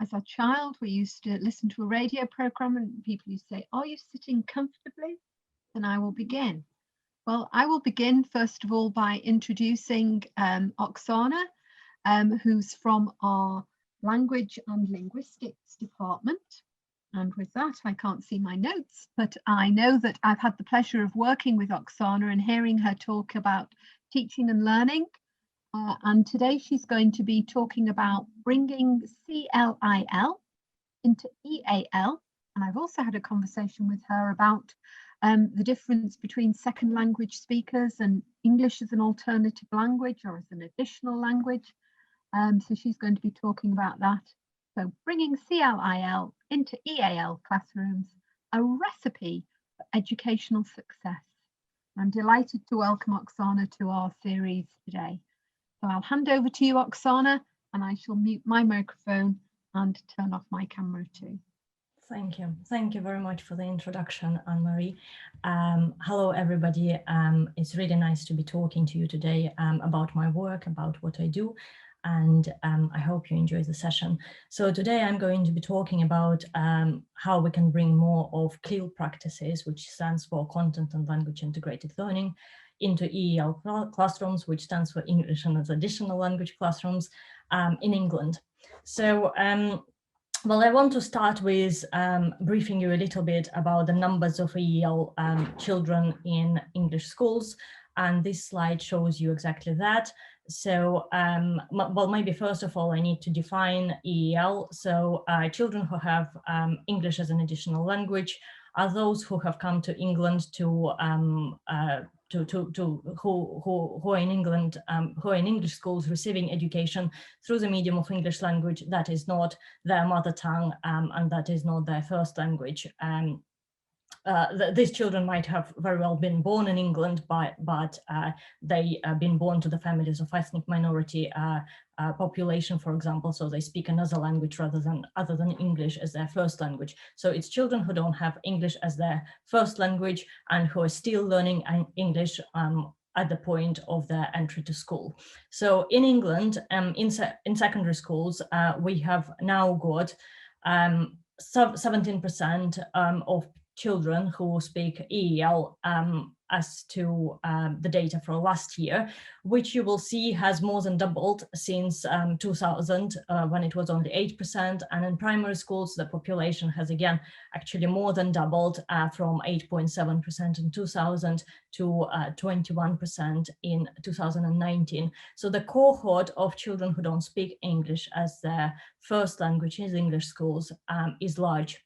As a child, we used to listen to a radio program and people used to say, "Are you sitting comfortably?" Then I will begin. Well, I will begin first of all by introducing Oksana, who's from our Language and Linguistics department. And with that, I can't see my notes, but I know that I've had the pleasure of working with Oksana and hearing her talk about teaching and learning. And today she's going to be talking about bringing CLIL into EAL. And I've also had a conversation with her about the difference between second language speakers and English as an alternative language or as an additional language. So she's going to be talking about that. So bringing CLIL into EAL classrooms, a recipe for educational success. I'm delighted to welcome Oksana to our series today. So I'll hand over to you, Oksana, and I shall mute my microphone and turn off my camera too. Thank you. Thank you very much for the introduction, Anne-Marie. Hello, everybody. It's really nice to be talking to you today about my work, about what I do, and I hope you enjoy the session. So today I'm going to be talking about how we can bring more of CLIL practices, which stands for Content and Language Integrated Learning, into EAL classrooms, which stands for English and as Additional Language classrooms in England. So, well, I want to start with briefing you a little bit about the numbers of EAL children in English schools. And this slide shows you exactly that. So, well, maybe first of all, I need to define EAL. So children who have English as an additional language are those who have come to England who are in England, who are in English schools receiving education through the medium of English language that is not their mother tongue and that is not their first language. These children might have very well been born in England, but they have been born to the families of ethnic minority population, for example, so they speak another language other than English as their first language. So it's children who don't have English as their first language and who are still learning English at the point of their entry to school. So in England, in secondary schools, we have now got 17% of children who speak EAL as to the data for last year, which you will see has more than doubled since 2000, when it was only 8%. And in primary schools, the population has again actually more than doubled from 8.7% in 2000 to 21% in 2019. So the cohort of children who don't speak English as their first language in English schools is large.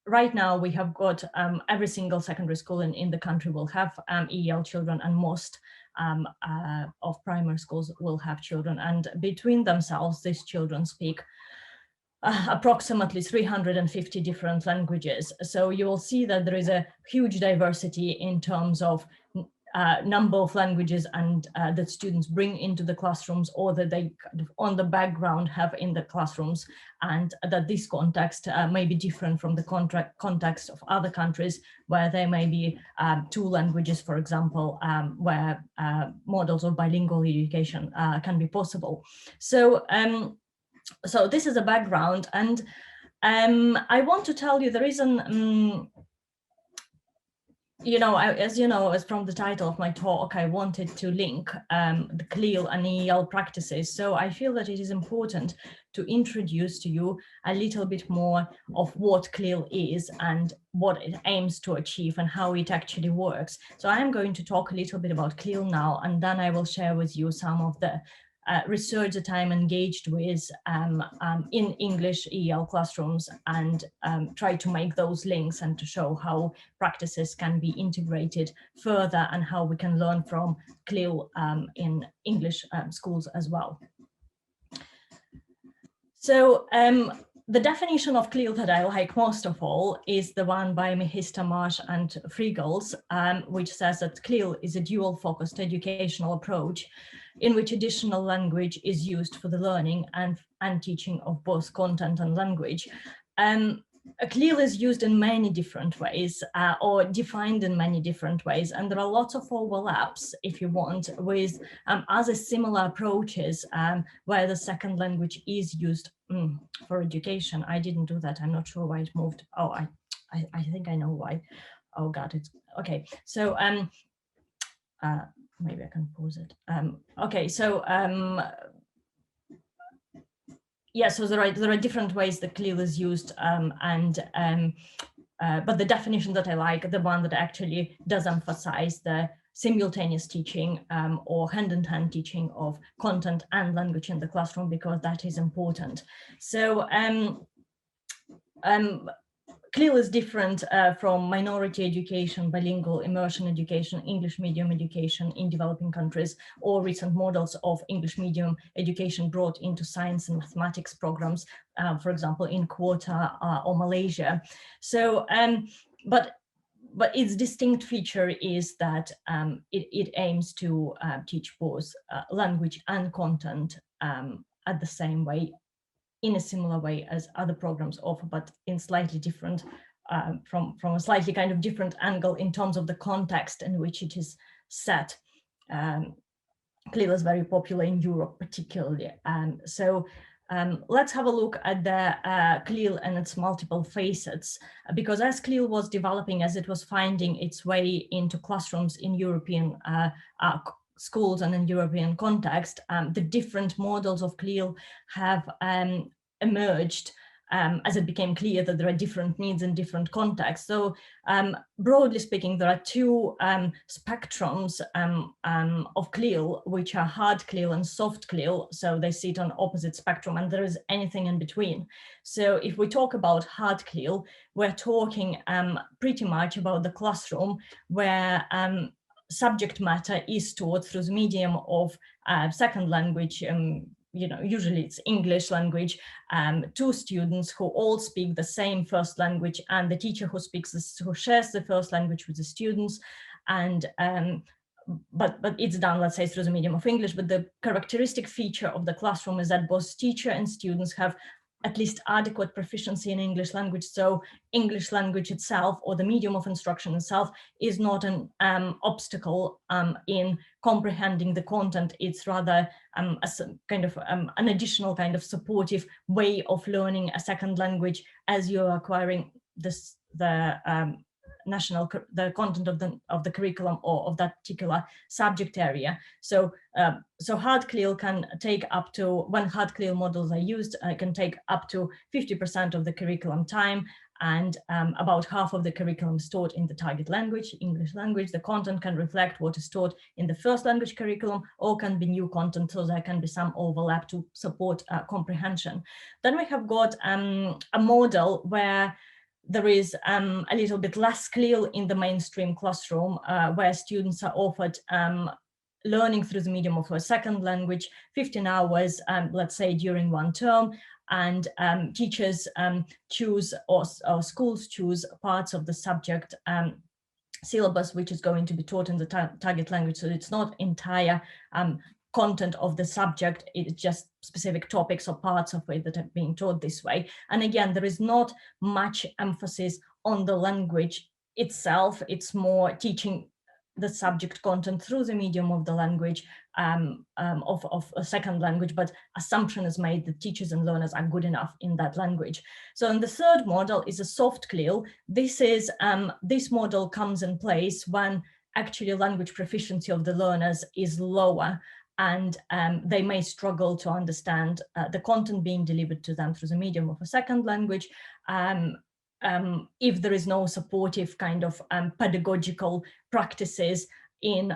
Right now, we have got every single secondary school in the country will have EAL children, and most of primary schools will have children. And between themselves, these children speak approximately 350 different languages. So you will see that there is a huge diversity in terms of number of languages and that students bring into the classrooms, or that they kind of on the background have in the classrooms, and that this context may be different from the context of other countries where there may be two languages, for example, where models of bilingual education can be possible. So, so this is a background, and I want to tell you there is an as you know, as from the title of my talk, I wanted to link the CLIL and EAL practices. So I feel that it is important to introduce to you a little bit more of what CLIL is and what it aims to achieve and how it actually works. So I'm going to talk a little bit about CLIL now, and then I will share with you some of the research that I'm engaged with in English EAL classrooms, and try to make those links and to show how practices can be integrated further and how we can learn from CLIL in English schools as well. So the definition of CLIL that I like most of all is the one by Mihista, Marsh and Friegels, which says that CLIL is a dual-focused educational approach in which additional language is used for the learning and teaching of both content and language. CLIL is used in many different ways or defined in many different ways, and there are lots of overlaps, if you want, with other similar approaches where the second language is used for education. I didn't do that. I'm not sure why it moved. Oh, I think I know why. Oh God, it's okay. So maybe I can pause it. Okay, so yeah, so there are different ways that CLIL is used, but the definition that I like, the one that actually does emphasize the simultaneous teaching or hand-in-hand teaching of content and language in the classroom, because that is important. So CLIL is different from minority education, bilingual immersion education, English medium education in developing countries, or recent models of English medium education brought into science and mathematics programs, for example, in Qatar or Malaysia. So, but its distinct feature is that it aims to teach both language and content at the same way, in a similar way as other programs offer, but in slightly different, from a slightly kind of different angle in terms of the context in which it is set. CLIL is very popular in Europe particularly. So let's have a look at the CLIL and its multiple facets, because as CLIL was developing, as it was finding its way into classrooms in European schools and in European context, the different models of CLIL have emerged as it became clear that there are different needs in different contexts. So broadly speaking, there are two spectrums of CLIL, which are hard CLIL and soft CLIL. So they sit on opposite spectrum, and there is anything in between. So if we talk about hard CLIL, we're talking pretty much about the classroom where subject matter is taught through the medium of second language, you know, usually it's English language, to students who all speak the same first language, and the teacher who speaks this, who shares the first language with the students, and but it's done, let's say, through the medium of English. But the characteristic feature of the classroom is that both teacher and students have at least adequate proficiency in English language. So English language itself, or the medium of instruction itself, is not an obstacle in comprehending the content. It's rather a kind of an additional kind of supportive way of learning a second language as you're acquiring this, the content of the curriculum or of that particular subject area. So so hard CLIL can take up to, when hard CLIL models are used, can take up to 50% of the curriculum time, and about half of the curriculum is taught in the target language, English language. The content can reflect what is taught in the first language curriculum, or can be new content, so there can be some overlap to support comprehension. Then we have got a model where there is a little bit less CLIL in the mainstream classroom, where students are offered learning through the medium of a second language, 15 hours, let's say, during one term, and teachers choose, or schools choose, parts of the subject syllabus which is going to be taught in the target language. So it's not entire content of the subject, it's just specific topics or parts of it that are being taught this way. And again, there is not much emphasis on the language itself. It's more teaching the subject content through the medium of the language, of a second language, but assumption is made that teachers and learners are good enough in that language. So, and the third model is a soft CLIL. This is this model comes in place when actually language proficiency of the learners is lower, and they may struggle to understand the content being delivered to them through the medium of a second language. If there is no supportive kind of pedagogical practices in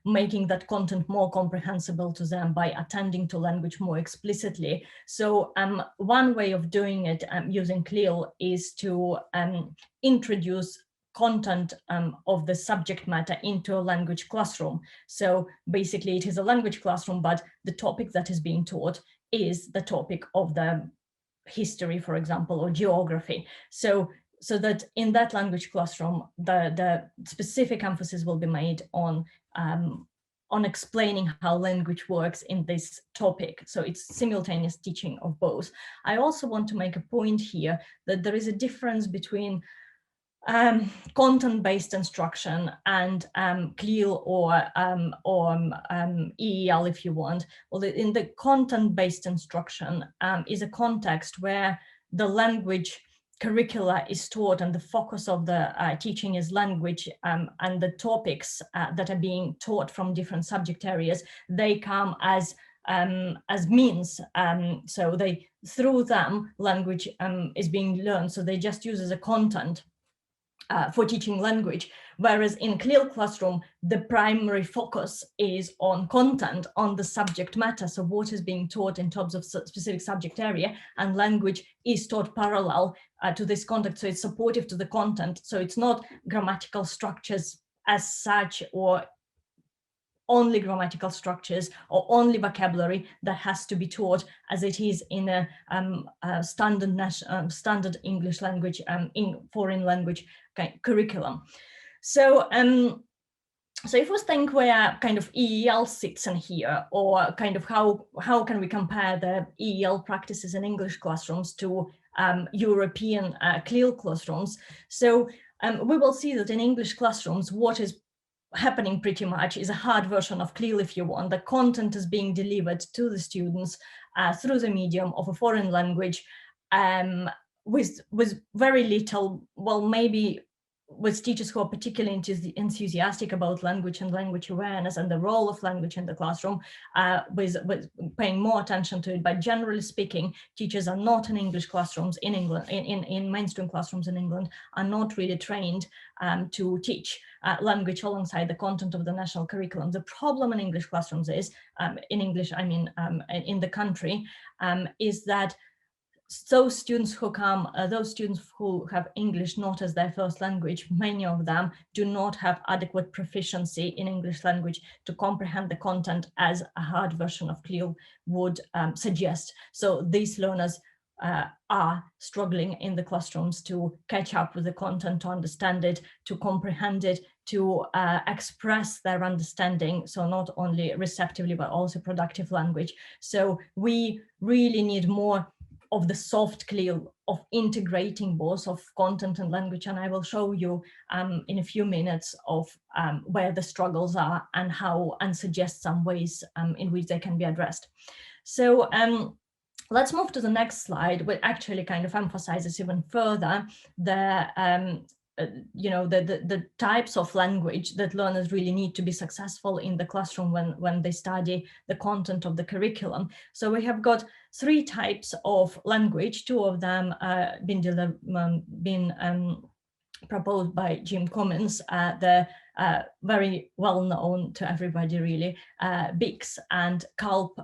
making that content more comprehensible to them by attending to language more explicitly. So one way of doing it using CLIL is to introduce content of the subject matter into a language classroom. So basically it is a language classroom, but the topic that is being taught is the topic of the history, for example, or geography. So that in that language classroom, the specific emphasis will be made on on explaining how language works in this topic. So it's simultaneous teaching of both. I also want to make a point here that there is a difference between content-based instruction and CLIL or EAL, if you want. Well, in the content-based instruction is a context where the language curricula is taught and the focus of the teaching is language, and the topics that are being taught from different subject areas, they come as means. So through them, language is being learned. So they just use as a content for teaching language, whereas in CLIL classroom, the primary focus is on content, on the subject matter, so what is being taught in terms of specific subject area, and language is taught parallel to this content, so it's supportive to the content, so it's not grammatical structures as such, or only grammatical structures or only vocabulary that has to be taught as it is in a standard English language in foreign language curriculum. So so if we think where kind of EAL sits in here, or kind of how can we compare the EAL practices in English classrooms to European CLIL classrooms, so we will see that in English classrooms, what is happening pretty much is a hard version of CLIL, if you want. The content is being delivered to the students through the medium of a foreign language, with very little, well, maybe with teachers who are particularly enthusiastic about language and language awareness and the role of language in the classroom, with paying more attention to it. But generally speaking, teachers are not in English classrooms in England, in mainstream classrooms in England, are not really trained to teach language alongside the content of the national curriculum. The problem in English classrooms is, in English, I mean, in the country, is that those students who come, those students who have English not as their first language, many of them do not have adequate proficiency in English language to comprehend the content as a hard version of CLIL would suggest. So these learners are struggling in the classrooms to catch up with the content, to understand it, to comprehend it, to express their understanding. So not only receptively, but also productive language. So we really need more of the soft CLIL, of integrating both of content and language. And I will show you in a few minutes of where the struggles are and how, and suggest some ways in which they can be addressed. So let's move to the next slide, which actually kind of emphasizes even further the the types of language that learners really need to be successful in the classroom when they study the content of the curriculum. So we have got 3 types of language. 2 of them been proposed by Jim Cummins, the very well known to everybody really, BICS and CULP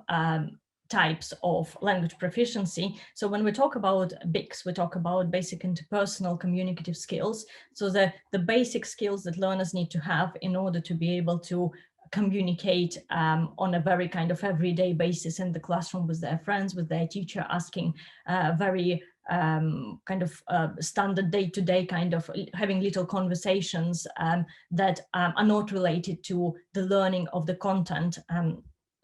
types of language proficiency. So when we talk about BICS, we talk about basic interpersonal communicative skills. So the basic skills that learners need to have in order to be able to communicate on a very kind of everyday basis in the classroom with their friends, with their teacher, asking very kind of standard day-to-day kind of having little conversations that are not related to the learning of the content.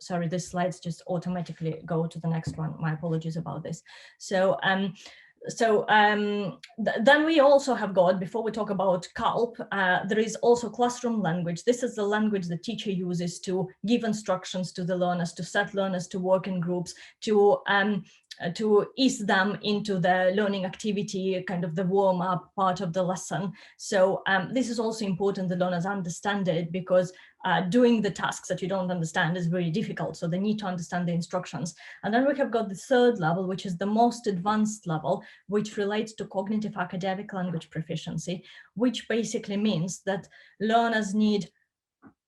Sorry, the slides just automatically go to the next one. My apologies about this. So then we also have got, before we talk about CULP, there is also classroom language. This is the language the teacher uses to give instructions to the learners, to set learners to work in groups, to ease them into the learning activity, kind of the warm-up part of the lesson. So this is also important the learners understand it, because doing the tasks that you don't understand is very difficult. So they need to understand the instructions. And then we have got the 3rd level, which is the most advanced level, which relates to cognitive academic language proficiency, which basically means that learners need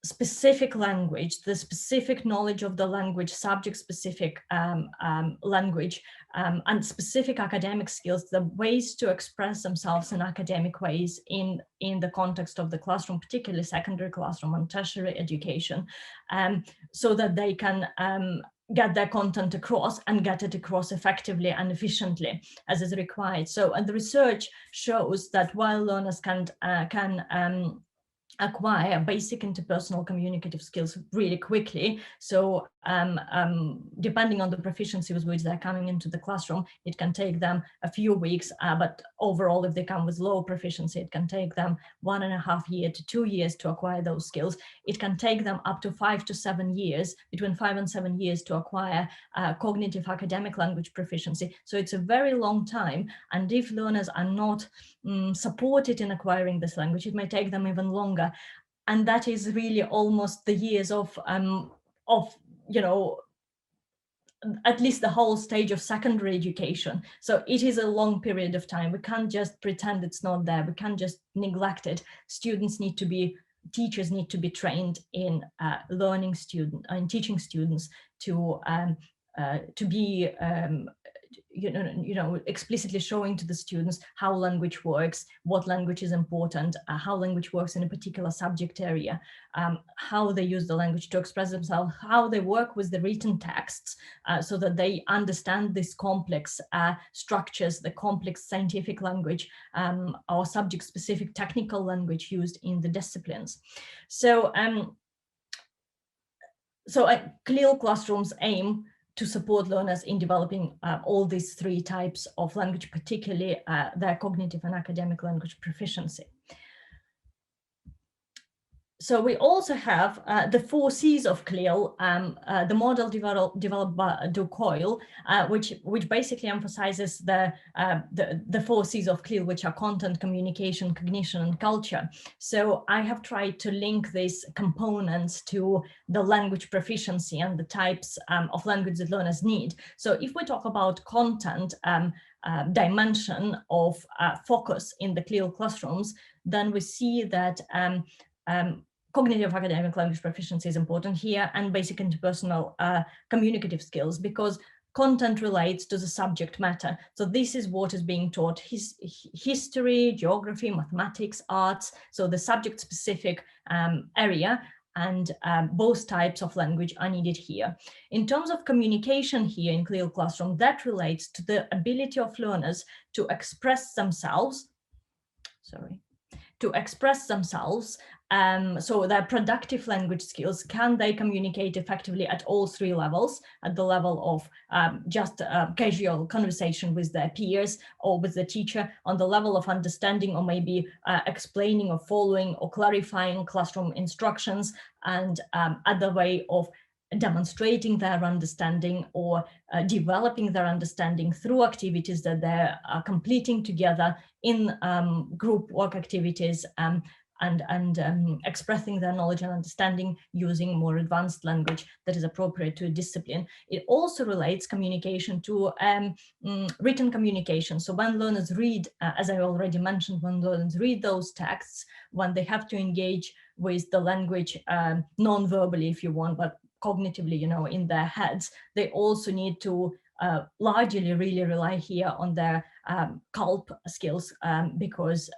specific language, the specific knowledge of the language, subject-specific language, and specific academic skills, the ways to express themselves in academic ways in the context of the classroom, particularly secondary classroom and tertiary education, so that they can get their content across and get it across effectively and efficiently as is required. So, and the research shows that while learners can acquire basic interpersonal communicative skills really quickly. So depending on the proficiency with which they're coming into the classroom, it can take them a few weeks, but overall, if they come with low proficiency, it can take them 1.5 years to 2 years to acquire those skills. It can take them up to 5 to 7 years, between 5 and 7 years, to acquire cognitive academic language proficiency. So it's a very long time, and if learners are not supported in acquiring this language, it may take them even longer. And that is really almost the years of you know, at least the whole stage of secondary education. So it is a long period of time. We can't just pretend it's not there. We can't just neglect it. Students need to be, teachers need to be trained in learning student and teaching students to be explicitly showing to the students how language works, what language is important, how language works in a particular subject area, how they use the language to express themselves, how they work with the written texts, so that they understand these complex structures, the complex scientific language, or subject-specific technical language used in the disciplines. So, CLIL classrooms aim to support learners in developing all these 3 types of language, particularly their cognitive and academic language proficiency. So we also have the 4 C's of CLIL, the model developed by Du Coyle, which basically emphasizes the 4 C's of CLIL, which are content, communication, cognition, and culture. So I have tried to link these components to the language proficiency and the types of language that learners need. So if we talk about content dimension of focus in the CLIL classrooms, then we see that cognitive academic language proficiency is important here, and basic interpersonal communicative skills, because content relates to the subject matter. So this is what is being taught: history, geography, mathematics, arts, so the subject-specific area, and both types of language are needed here. In terms of communication here in CLIL classroom, that relates to the ability of learners to express themselves, so their productive language skills. Can they communicate effectively at all 3 levels, at the level of just casual conversation with their peers or with the teacher, on the level of understanding or maybe explaining or following or clarifying classroom instructions, and at the way of demonstrating their understanding or developing their understanding through activities that they're completing together in group work activities, and expressing their knowledge and understanding using more advanced language that is appropriate to a discipline. It also relates communication to written communication. So when learners read, as I already mentioned, when learners read those texts, when they have to engage with the language non-verbally, if you want, but cognitively, in their heads, they also need to largely really rely here on their CULP skills, because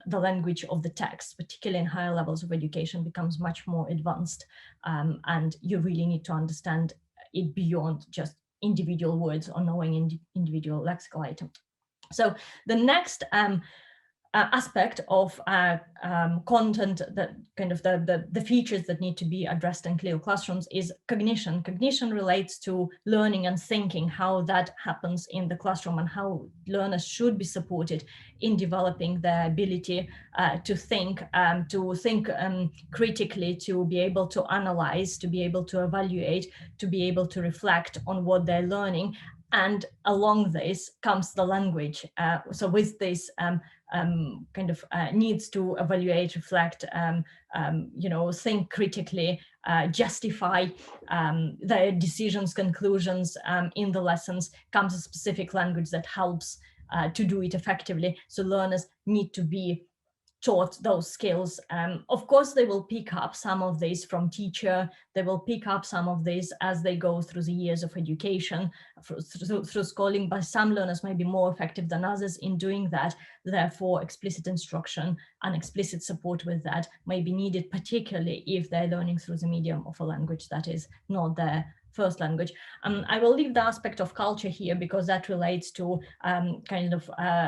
the language of the text, particularly in higher levels of education, becomes much more advanced, and you really need to understand it beyond just individual words or knowing individual lexical items. So the next aspect of content, that kind of the features that need to be addressed in CLIL classrooms, is cognition. Cognition relates to learning and thinking, how that happens in the classroom, and how learners should be supported in developing their ability to think critically, to be able to analyze, to be able to evaluate, to be able to reflect on what they're learning. And along this comes the language. So with this needs to evaluate, reflect, think critically, justify their decisions, conclusions in the lessons, comes a specific language that helps to do it effectively. So learners need to be taught those skills. Of course, they will pick up some of this from teacher. They will pick up some of this as they go through the years of education, through schooling, but some learners may be more effective than others in doing that. Therefore, explicit instruction and explicit support with that may be needed, particularly if they're learning through the medium of a language that is not their first language. I will leave the aspect of culture here, because that relates to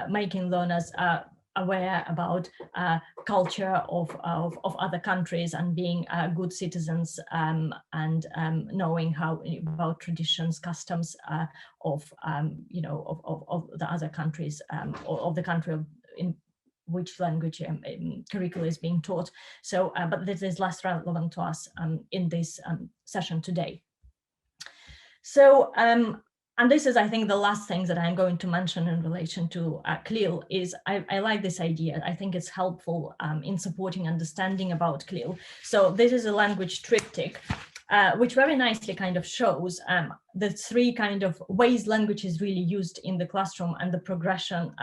making learners aware about culture of other countries and being good citizens, and knowing how about traditions, customs of the other countries, of the country in which language curricula is being taught. So, but this is less relevant to us in this session today. So, and this is, I think, the last thing that I'm going to mention in relation to CLIL is I like this idea. I think it's helpful in supporting understanding about CLIL. So this is a language triptych, which very nicely kind of shows the three kind of ways language is really used in the classroom and the progression,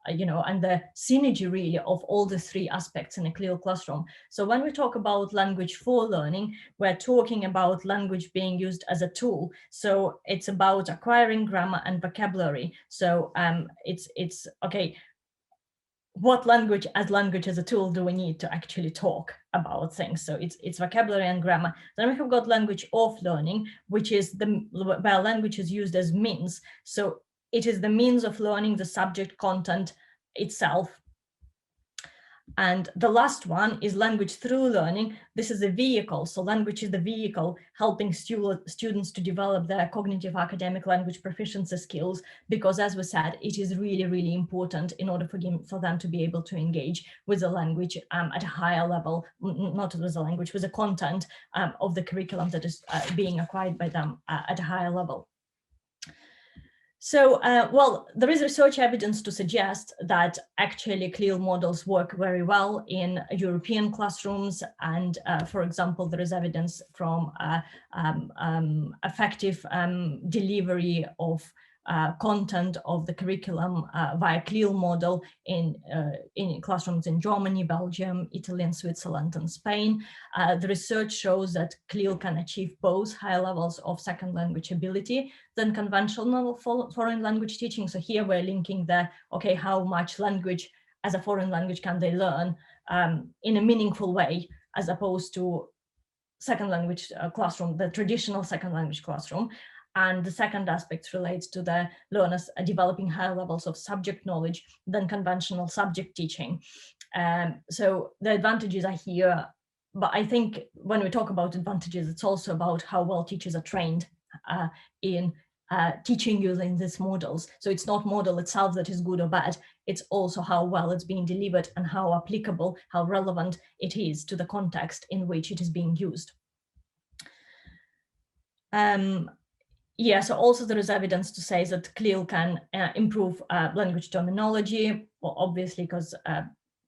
and the synergy really of all the three aspects in a CLIL classroom. So when we talk about language for learning, we're talking about language being used as a tool. So it's about acquiring grammar and vocabulary. So it's okay, what language as a tool do we need to actually talk about things? So it's vocabulary and grammar. Then we have got language of learning, which is where language is used as means. So it is the means of learning the subject content itself. And the last one is language through learning. This is a vehicle. So language is the vehicle helping students to develop their cognitive academic language proficiency skills, because as we said, it is really, really important in order for them to be able to engage with the language at a higher level, not with the language, with the content of the curriculum that is being acquired by them at a higher level. So, well, there is research evidence to suggest that actually CLIL models work very well in European classrooms. And for example, there is evidence from effective delivery of content of the curriculum via CLIL model in classrooms in Germany, Belgium, Italy, and Switzerland, and Spain. The research shows that CLIL can achieve both high levels of second language ability than conventional foreign language teaching. So here we're linking the, okay, how much language as a foreign language can they learn in a meaningful way, as opposed to second language classroom, the traditional second language classroom. And the second aspect relates to the learners developing higher levels of subject knowledge than conventional subject teaching. So the advantages are here, but I think when we talk about advantages, it's also about how well teachers are trained in teaching using these models. So it's not model itself that is good or bad, it's also how well it's being delivered and how applicable, how relevant it is to the context in which it is being used. Yeah, so also there is evidence to say that CLIL can improve language terminology, well, obviously, because,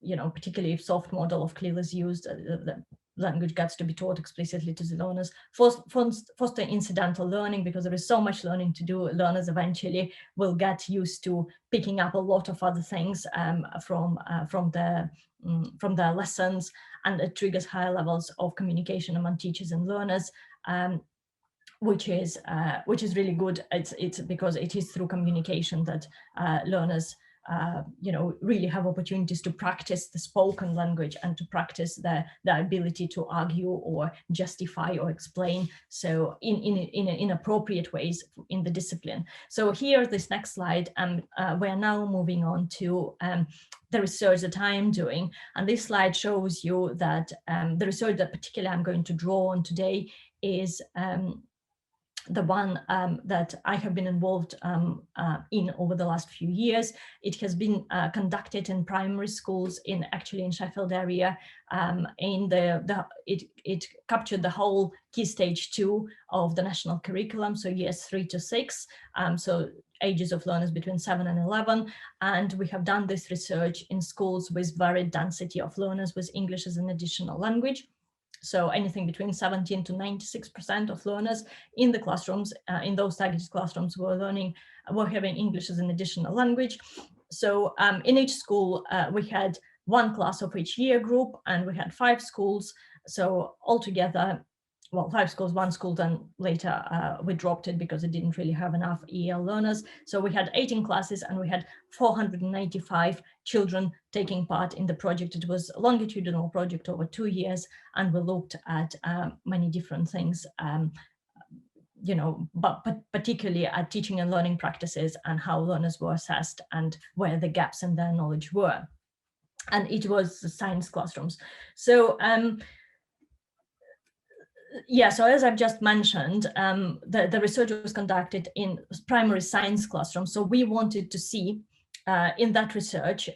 particularly if soft model of CLIL is used, the language gets to be taught explicitly to the learners. Foster incidental learning, because there is so much learning to do, learners eventually will get used to picking up a lot of other things from their lessons, and it triggers higher levels of communication among teachers and learners. Which is really good. It's because it is through communication that learners really have opportunities to practice the spoken language and to practice their ability to argue or justify or explain, so in appropriate ways in the discipline. So here, this next slide, we're now moving on to the research that I am doing, and this slide shows you that the research that particularly I'm going to draw on today is the one that I have been involved in over the last few years. It has been conducted in primary schools in Sheffield area. It captured the whole key stage 2 of the national curriculum, so years 3 to 6, so ages of learners between 7 and 11. And we have done this research in schools with varied density of learners with English as an additional language. So anything between 17 to 96% of learners in the classrooms, in those targeted classrooms, were having English as an additional language. So in each school, we had one class of each year group, and we had 5 schools. So altogether, well, 5 schools, 1 school, then later we dropped it because it didn't really have enough EAL learners. So we had 18 classes, and we had 495 children taking part in the project. It was a longitudinal project over 2 years, and we looked at many different things, but particularly at teaching and learning practices and how learners were assessed and where the gaps in their knowledge were. and it was science classrooms. So yeah, so as I've just mentioned, the research was conducted in primary science classrooms. So we wanted to see in that research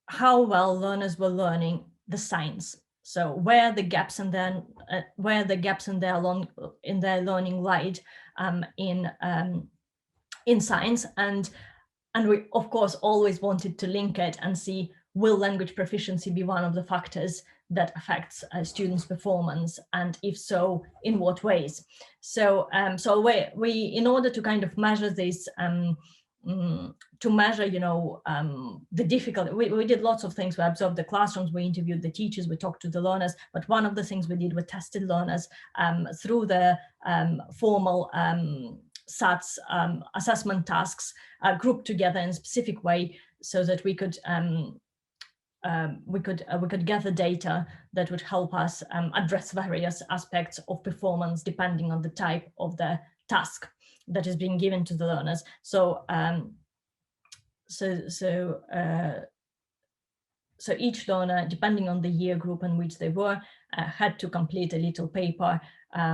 how well learners were learning the science. So where the gaps in their learning lied in science, and we of course always wanted to link it and see, will language proficiency be one of the factors that affects students' performance, and if so, in what ways? So we in order to kind of measure this, to measure, the difficulty, we did lots of things. We observed the classrooms, we interviewed the teachers, we talked to the learners, but one of the things we did, we tested learners through the formal SATs assessment tasks grouped together in a specific way, so that we could gather data that would help us address various aspects of performance depending on the type of the task that is being given to the learners. So so each learner, depending on the year group in which they were, had to complete a little paper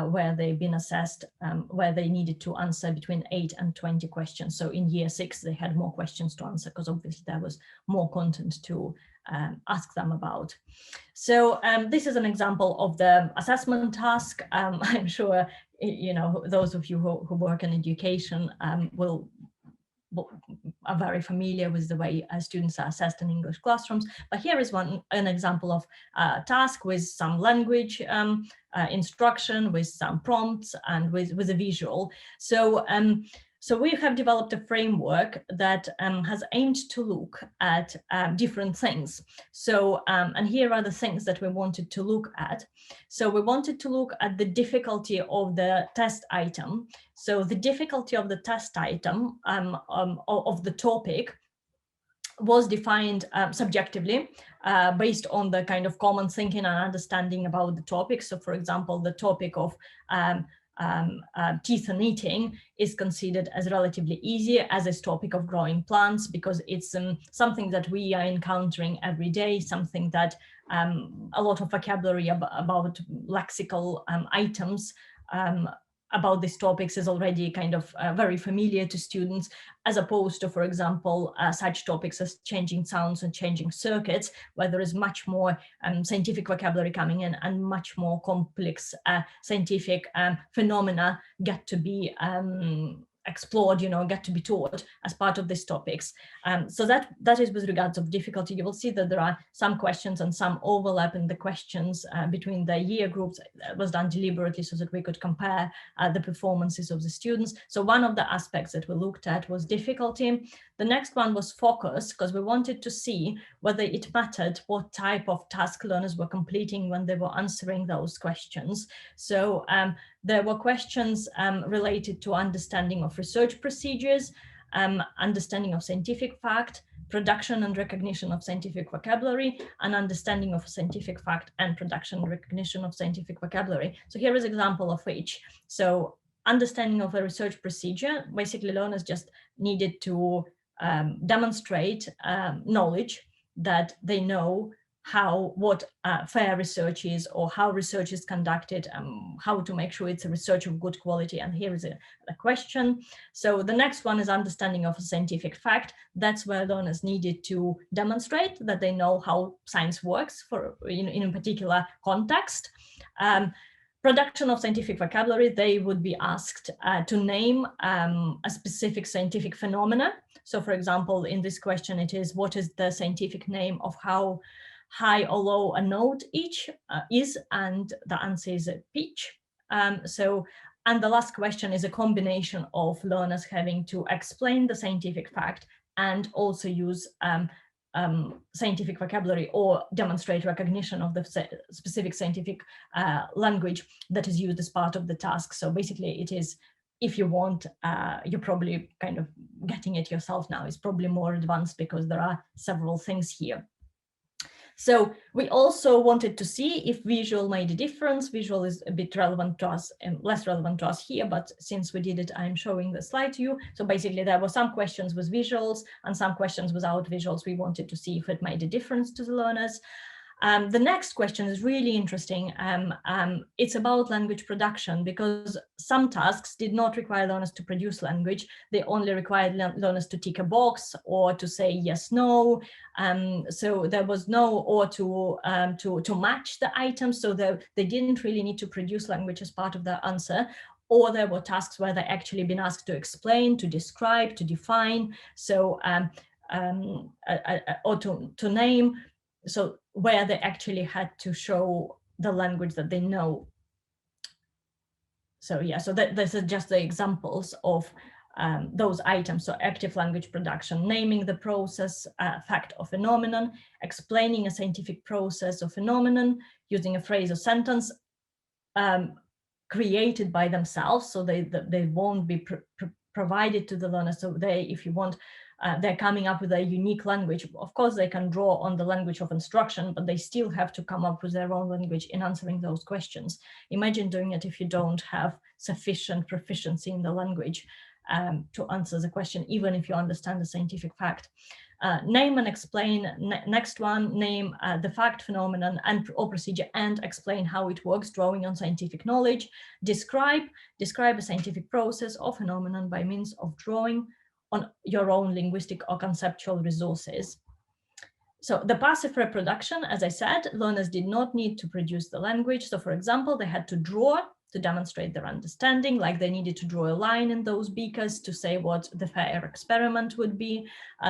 where they've been assessed, where they needed to answer between 8 and 20 questions. So in year 6, they had more questions to answer, because obviously there was more content to ask them about. So this is an example of the assessment task. I'm sure, those of you who work in education are very familiar with the way students are assessed in English classrooms. But here is an example of a task with some language instruction, with some prompts, and with a visual. So so we have developed a framework that has aimed to look at different things. So and here are the things that we wanted to look at. So we wanted to look at the difficulty of the test item. So the difficulty of the test item of the topic was defined subjectively based on the kind of common thinking and understanding about the topic. So for example, the topic of teeth and eating is considered as relatively easy as a topic of growing plants, because it's something that we are encountering every day, something that a lot of vocabulary about lexical items about these topics is already kind of very familiar to students, as opposed to, for example, such topics as changing sounds and changing circuits, where there is much more scientific vocabulary coming in, and much more complex scientific phenomena get to be explored, get to be taught as part of these topics. So that is with regards of difficulty. You will see that there are some questions and some overlap in the questions between the year groups. It was done deliberately so that we could compare the performances of the students. So one of the aspects that we looked at was difficulty. The next one was focus, because we wanted to see whether it mattered what type of task learners were completing when they were answering those questions. So there were questions related to understanding of research procedures, understanding of scientific fact, production and recognition of scientific vocabulary, and understanding of scientific fact and production and recognition of scientific vocabulary. So here is an example of each. So understanding of a research procedure, basically learners just needed to demonstrate knowledge that they know what fair research is, or how research is conducted, how to make sure it's a research of good quality. And here is a question. So the next one is understanding of a scientific fact. That's where learners needed to demonstrate that they know how science works in a particular context. Production of scientific vocabulary, they would be asked to name a specific scientific phenomena. So for example, in this question, it is, what is the scientific name of how high or low a note each is? And the answer is a pitch. And the last question is a combination of learners having to explain the scientific fact and also use scientific vocabulary or demonstrate recognition of the specific scientific language that is used as part of the task. So basically it is, if you want, you're probably kind of getting it yourself now. It's probably more advanced because there are several things here. So we also wanted to see if visual made a difference. Visual is a bit relevant to us and less relevant to us here, but since we did it, I'm showing the slide to you. So basically there were some questions with visuals and some questions without visuals. We wanted to see if it made a difference to the learners. The next question is really interesting. It's about language production, because some tasks did not require learners to produce language. They only required learners to tick a box or to say yes, no. So there was no or to match the items. So they didn't really need to produce language as part of their answer. Or there were tasks where they actually been asked to explain, to describe, to define, so or to name. So where they actually had to show the language that they know. So yeah, so these are just the examples of those items. So active language production, naming the process, fact or phenomenon, explaining a scientific process or phenomenon, using a phrase or sentence created by themselves. So they won't be provided to the learner. So they, if you want, they're coming up with a unique language. Of course, they can draw on the language of instruction, but they still have to come up with their own language in answering those questions. Imagine doing it if you don't have sufficient proficiency in the language to answer the question, even if you understand the scientific fact. Name and explain, next one, name the fact, phenomenon, or procedure, and explain how it works, drawing on scientific knowledge. Describe a scientific process or phenomenon by means of drawing on your own linguistic or conceptual resources. So the passive reproduction, as I said, learners did not need to produce the language. So for example, they had to draw to demonstrate their understanding, like they needed to draw a line in those beakers to say what the fair experiment would be.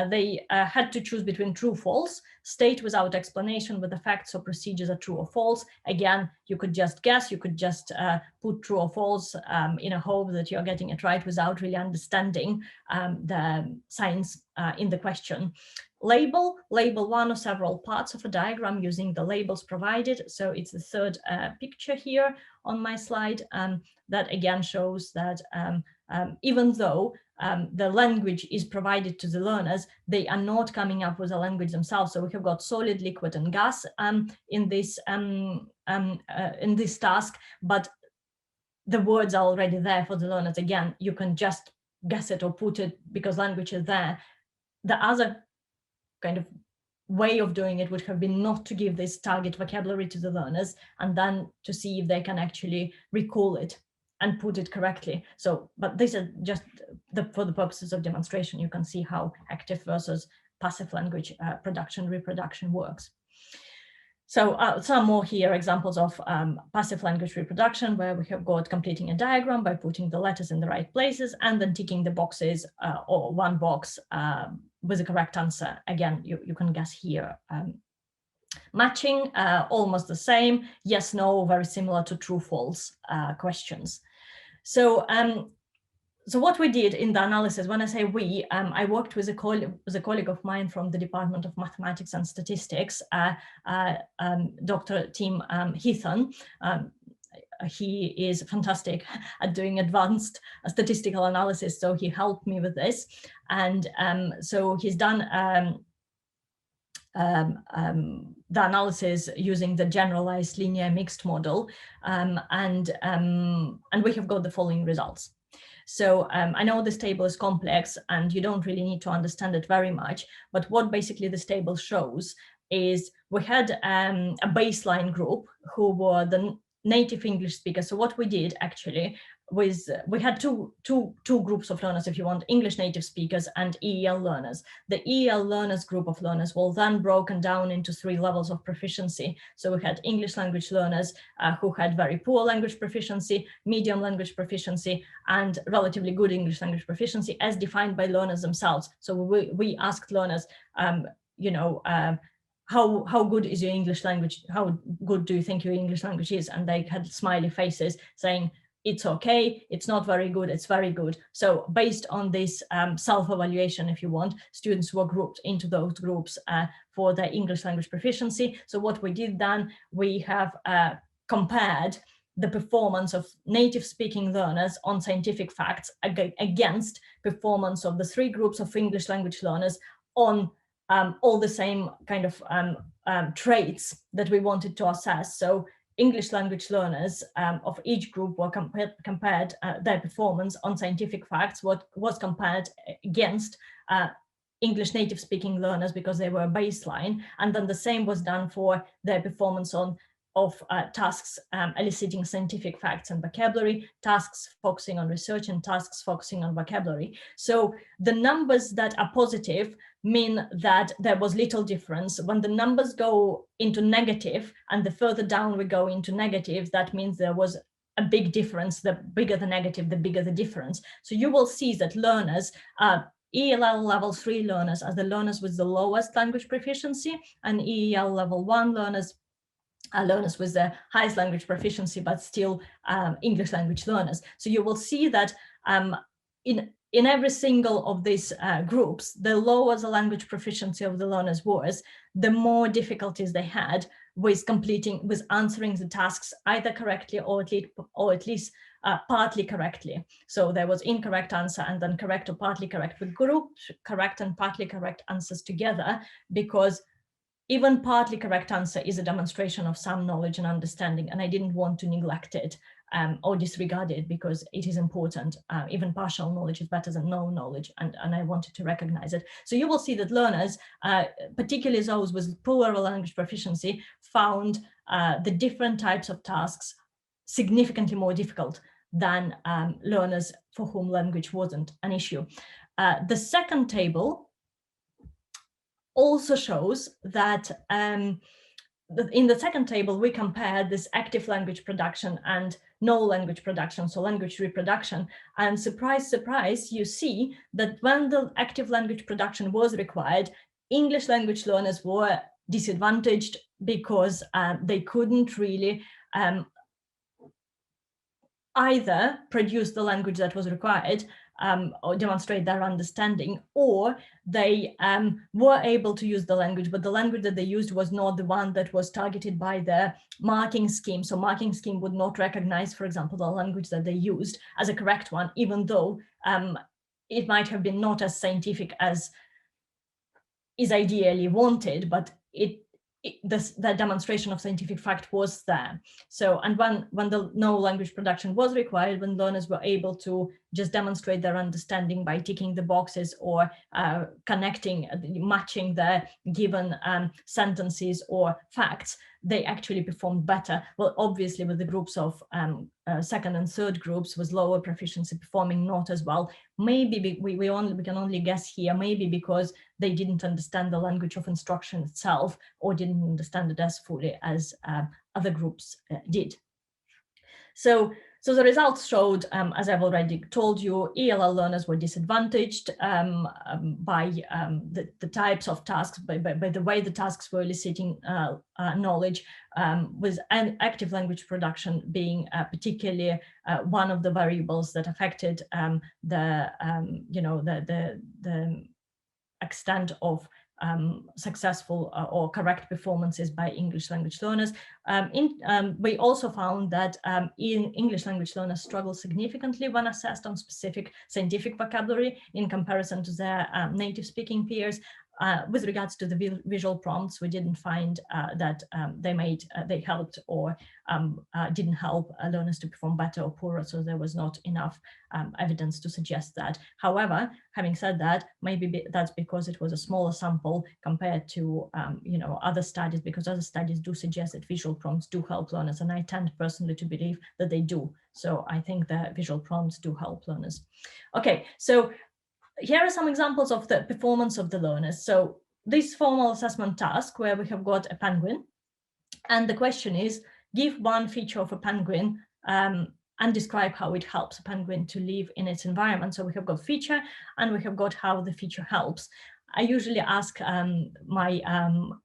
They had to choose between true, false, state without explanation whether facts or procedures are true or false. Again, you could just guess, you could just put true or false in a hope that you're getting it right without really understanding the science in the question. Label one or several parts of a diagram using the labels provided. So it's the third picture here on my slide that again shows that even though the language is provided to the learners, they are not coming up with a language themselves. So we have got solid, liquid, and gas in this task, but the words are already there for the learners. Again, you can just guess it or put it because language is there. The other kind of way of doing it would have been not to give this target vocabulary to the learners and then to see if they can actually recall it and put it correctly. So, but this is just for the purposes of demonstration. You can see how active versus passive language production, reproduction works. So some more here examples of passive language reproduction, where we have got completing a diagram by putting the letters in the right places and then ticking the boxes or one box with the correct answer. Again, you can guess here. Matching, almost the same. Yes, no, very similar to true, false questions. So so what we did in the analysis, when I say we, I worked with a colleague of mine from the Department of Mathematics and Statistics, Dr. Tim Heaton. He is fantastic at doing advanced statistical analysis, so he helped me with this. And so he's done the analysis using the generalized linear mixed model, and we have got the following results. So I know this table is complex and you don't really need to understand it very much, but what basically this table shows is we had a baseline group who were the native English speakers. So what we did actually was we had two groups of learners, if you want, English native speakers and EAL learners. The EAL learners group of learners were then broken down into 3 levels of proficiency. So we had English language learners who had very poor language proficiency, medium language proficiency, and relatively good English language proficiency as defined by learners themselves. So we asked learners, you know, how good is your English language? How good do you think your English language is? And they had smiley faces saying, it's okay, it's not very good, it's very good. So based on this self-evaluation, if you want, students were grouped into those groups for their English language proficiency. So what we did then, we have compared the performance of native speaking learners on scientific facts against performance of the 3 groups of English language learners on all the same kind of traits that we wanted to assess. So English language learners of each group were compared their performance on scientific facts, what was compared against English native speaking learners because they were baseline, and then the same was done for their performance of tasks eliciting scientific facts and vocabulary, tasks focusing on research, and tasks focusing on vocabulary. So the numbers that are positive mean that there was little difference. When the numbers go into negative, and the further down we go into negative, that means there was a big difference. The bigger the negative, the bigger the difference. So you will see that learners, EAL level 3 learners are the learners with the lowest language proficiency, and EAL level 1 learners are learners with the highest language proficiency, but still English language learners. So you will see that in every single of these groups, the lower the language proficiency of the learners was, the more difficulties they had with answering the tasks either correctly or at least partly correctly. So there was incorrect answer and then correct or partly correct. We grouped correct and partly correct answers together because even partly correct answer is a demonstration of some knowledge and understanding, and I didn't want to neglect it or disregard it because it is important. Even partial knowledge is better than no knowledge, and I wanted to recognize it. So you will see that learners, particularly those with poorer language proficiency, found the different types of tasks significantly more difficult than learners for whom language wasn't an issue. The second table also shows that in the second table, we compared this active language production and no language production, so language reproduction. And surprise, surprise, you see that when the active language production was required, English language learners were disadvantaged because they couldn't really either produce the language that was required or demonstrate their understanding, or they were able to use the language, but the language that they used was not the one that was targeted by the marking scheme. So marking scheme would not recognize, for example, the language that they used as a correct one, even though it might have been not as scientific as is ideally wanted, but the demonstration of scientific fact was there. So, and when the no language production was required, when learners were able to just demonstrate their understanding by ticking the boxes or connecting, matching the given sentences or facts, they actually performed better. Well, obviously with the groups of second and third groups with lower proficiency performing not as well. Maybe we can only guess here, maybe because they didn't understand the language of instruction itself or didn't understand it as fully as other groups did. So the results showed, as I've already told you, ELL learners were disadvantaged by the types of tasks, by the way the tasks were eliciting knowledge, with active language production being particularly one of the variables that affected the extent of successful or correct performances by English language learners. We also found that English language learners struggle significantly when assessed on specific scientific vocabulary in comparison to their native speaking peers. With regards to the visual prompts, we didn't find that they helped or didn't help learners to perform better or poorer, so there was not enough evidence to suggest that. However, having said that, maybe that's because it was a smaller sample compared to other studies, because other studies do suggest that visual prompts do help learners, and I tend personally to believe that they do. So I think that visual prompts do help learners. Okay, so here are some examples of the performance of the learners. So this formal assessment task where we have got a penguin, and the question is, give one feature of a penguin and describe how it helps a penguin to live in its environment. So we have got feature and we have got how the feature helps. I usually ask my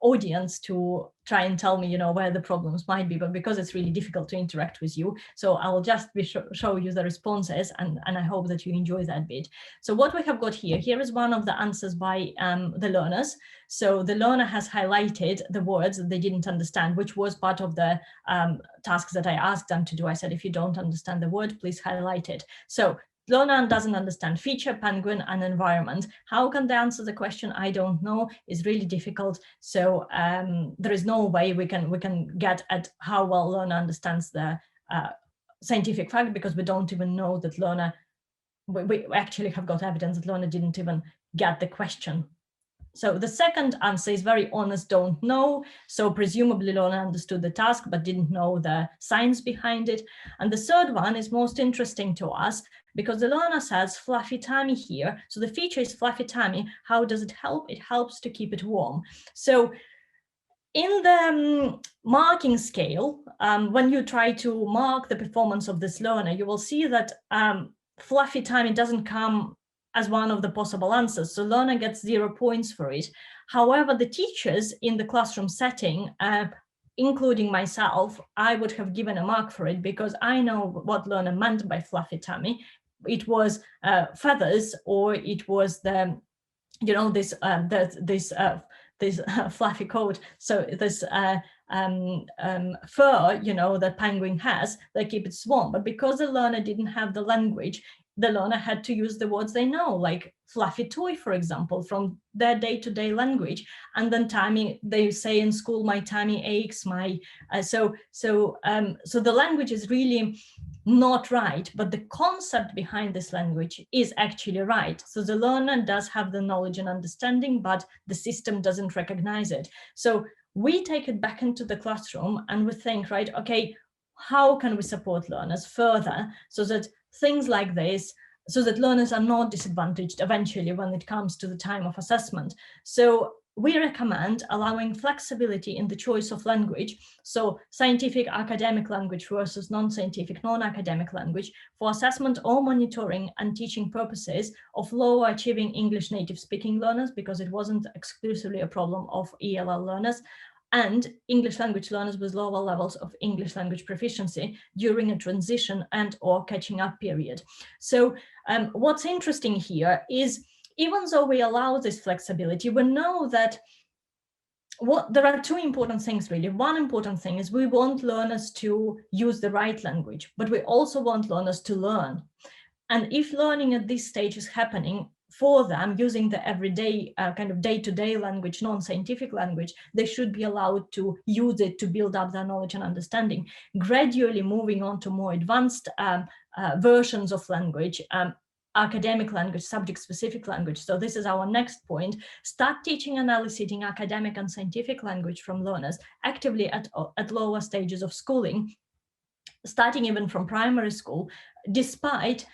audience to try and tell me, where the problems might be, but because it's really difficult to interact with you, so I will just show you the responses, and I hope that you enjoy that bit. So what we have got here is one of the answers by the learners. So the learner has highlighted the words that they didn't understand, which was part of the tasks that I asked them to do. I said, if you don't understand the word, please highlight it. So learner doesn't understand feature, penguin, and environment. How can they answer the question? I don't know. It's really difficult. So there is no way we can get at how well learner understands the scientific fact, because we don't even know that learner. We actually have got evidence that learner didn't even get the question. So the second answer is very honest, don't know. So presumably learner understood the task, but didn't know the science behind it. And the third one is most interesting to us, because the learner says fluffy tummy here. So the feature is fluffy tummy. How does it help? It helps to keep it warm. So in the marking scale, when you try to mark the performance of this learner, you will see that fluffy tummy doesn't come as one of the possible answers. So learner gets 0 points for it. However, the teachers in the classroom setting, including myself, I would have given a mark for it, because I know what learner meant by fluffy tummy. It was feathers, or it was the, you know, this fluffy coat. So this fur, you know, that penguin has, they keep it warm. But because the learner didn't have the language, the learner had to use the words they know, like fluffy toy, for example, from their day-to-day language. And then tummy, they say in school, my tummy aches, my so the language is really not right, but the concept behind this language is actually right. So the learner does have the knowledge and understanding, but the system doesn't recognize it. So we take it back into the classroom and we think, right, okay, how can we support learners further so that things like this, so that learners are not disadvantaged eventually when it comes to the time of assessment. So we recommend allowing flexibility in the choice of language. So scientific academic language versus non-scientific non-academic language for assessment or monitoring and teaching purposes of lower achieving English native speaking learners, because it wasn't exclusively a problem of EAL learners, and English language learners with lower levels of English language proficiency during a transition and or catching up period. So what's interesting here is, even though we allow this flexibility, we know that there are two important things really. One important thing is we want learners to use the right language, but we also want learners to learn. And if learning at this stage is happening for them using the everyday kind of day-to-day language, non-scientific language, they should be allowed to use it to build up their knowledge and understanding. Gradually moving on to more advanced versions of language, academic language, subject-specific language. So this is our next point. Start teaching and eliciting academic and scientific language from learners actively at lower stages of schooling, starting even from primary school, despite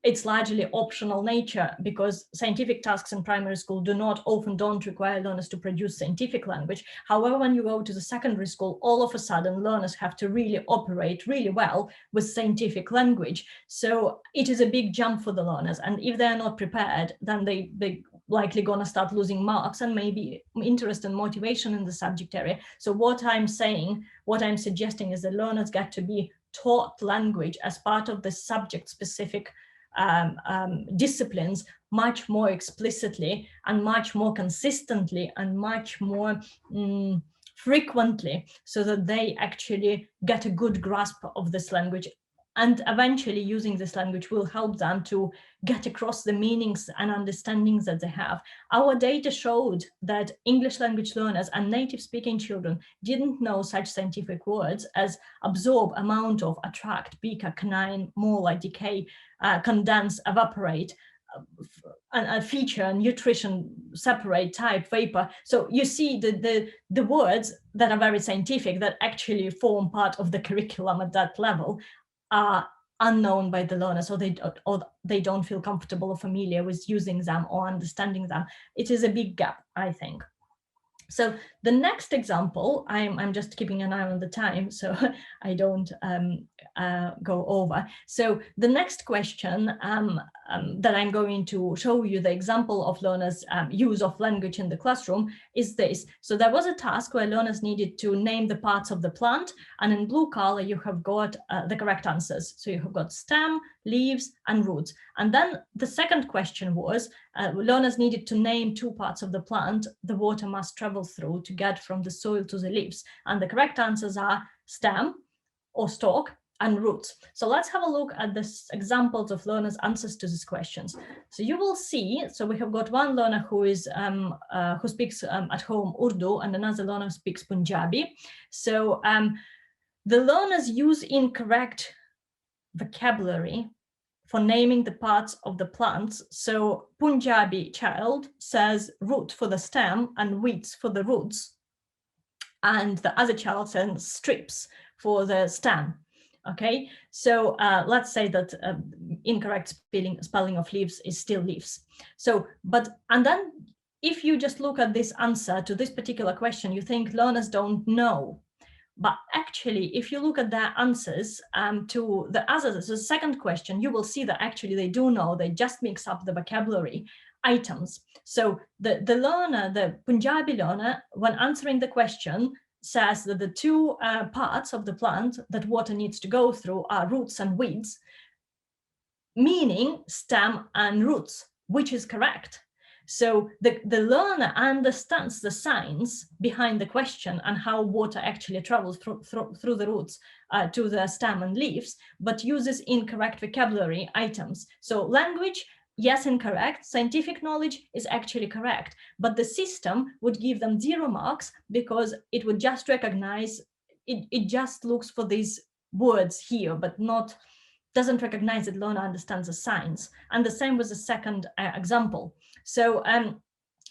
its largely optional nature, because scientific tasks in primary school often don't require learners to produce scientific language. However, when you go to the secondary school, all of a sudden learners have to really operate really well with scientific language. So it is a big jump for the learners. And if they're not prepared, then they likely gonna start losing marks and maybe interest and motivation in the subject area. So what I'm suggesting is that learners get to be taught language as part of the subject-specific disciplines much more explicitly and much more consistently and much more frequently, so that they actually get a good grasp of this language. And eventually using this language will help them to get across the meanings and understandings that they have. Our data showed that English language learners and native speaking children didn't know such scientific words as absorb, amount of, attract, beaker, canine, molar, decay, condense, evaporate, a feature, nutrition, separate, type, vapor. So you see the words that are very scientific, that actually form part of the curriculum at that level, are unknown by the learner, so they don't feel comfortable or familiar with using them or understanding them. It is a big gap, I think. So the next example, I'm just keeping an eye on the time so I don't go over. So the next question that I'm going to show you the example of learners' use of language in the classroom is this. So there was a task where learners needed to name the parts of the plant, and in blue color you have got the correct answers. So you have got stem, leaves, and roots. And then the second question was, learners needed to name two parts of the plant the water must travel through to get from the soil to the leaves. And the correct answers are stem or stalk, and roots. So let's have a look at this examples of learners' answers to these questions. So you will see, so we have got one learner who is who speaks at home Urdu, and another learner speaks Punjabi. So the learners use incorrect vocabulary for naming the parts of the plants. So Punjabi child says root for the stem and weeds for the roots, and the other child says strips for the stem. Okay, so let's say that incorrect spelling of leaves is still leaves. So, and then if you just look at this answer to this particular question, you think learners don't know. But actually, if you look at their answers to the others, the second question, you will see that actually they do know, they just mix up the vocabulary items. So the learner, the Punjabi learner, when answering the question, says that the two parts of the plant that water needs to go through are roots and weeds, meaning stem and roots, which is correct. So the learner understands the science behind the question and how water actually travels through the roots to the stem and leaves, but uses incorrect vocabulary items. So language, yes, incorrect. Scientific knowledge is actually correct, but the system would give them 0 marks because it would just recognize, it just looks for these words here, but doesn't recognize that learner understands the science. And the same with the second example. So,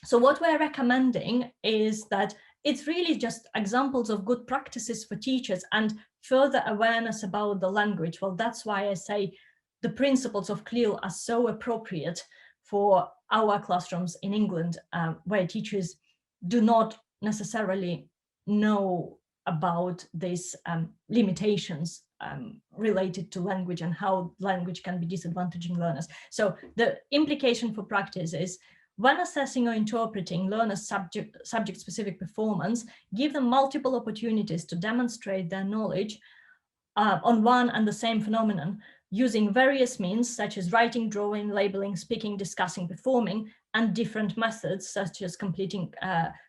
so what we're recommending is that it's really just examples of good practices for teachers and further awareness about the language. Well, that's why I say the principles of CLIL are so appropriate for our classrooms in England, where teachers do not necessarily know about these limitations related to language and how language can be disadvantaging learners. So the implication for practice is, when assessing or interpreting learners' subject-specific performance, give them multiple opportunities to demonstrate their knowledge on one and the same phenomenon, using various means such as writing, drawing, labeling, speaking, discussing, performing, and different methods such as completing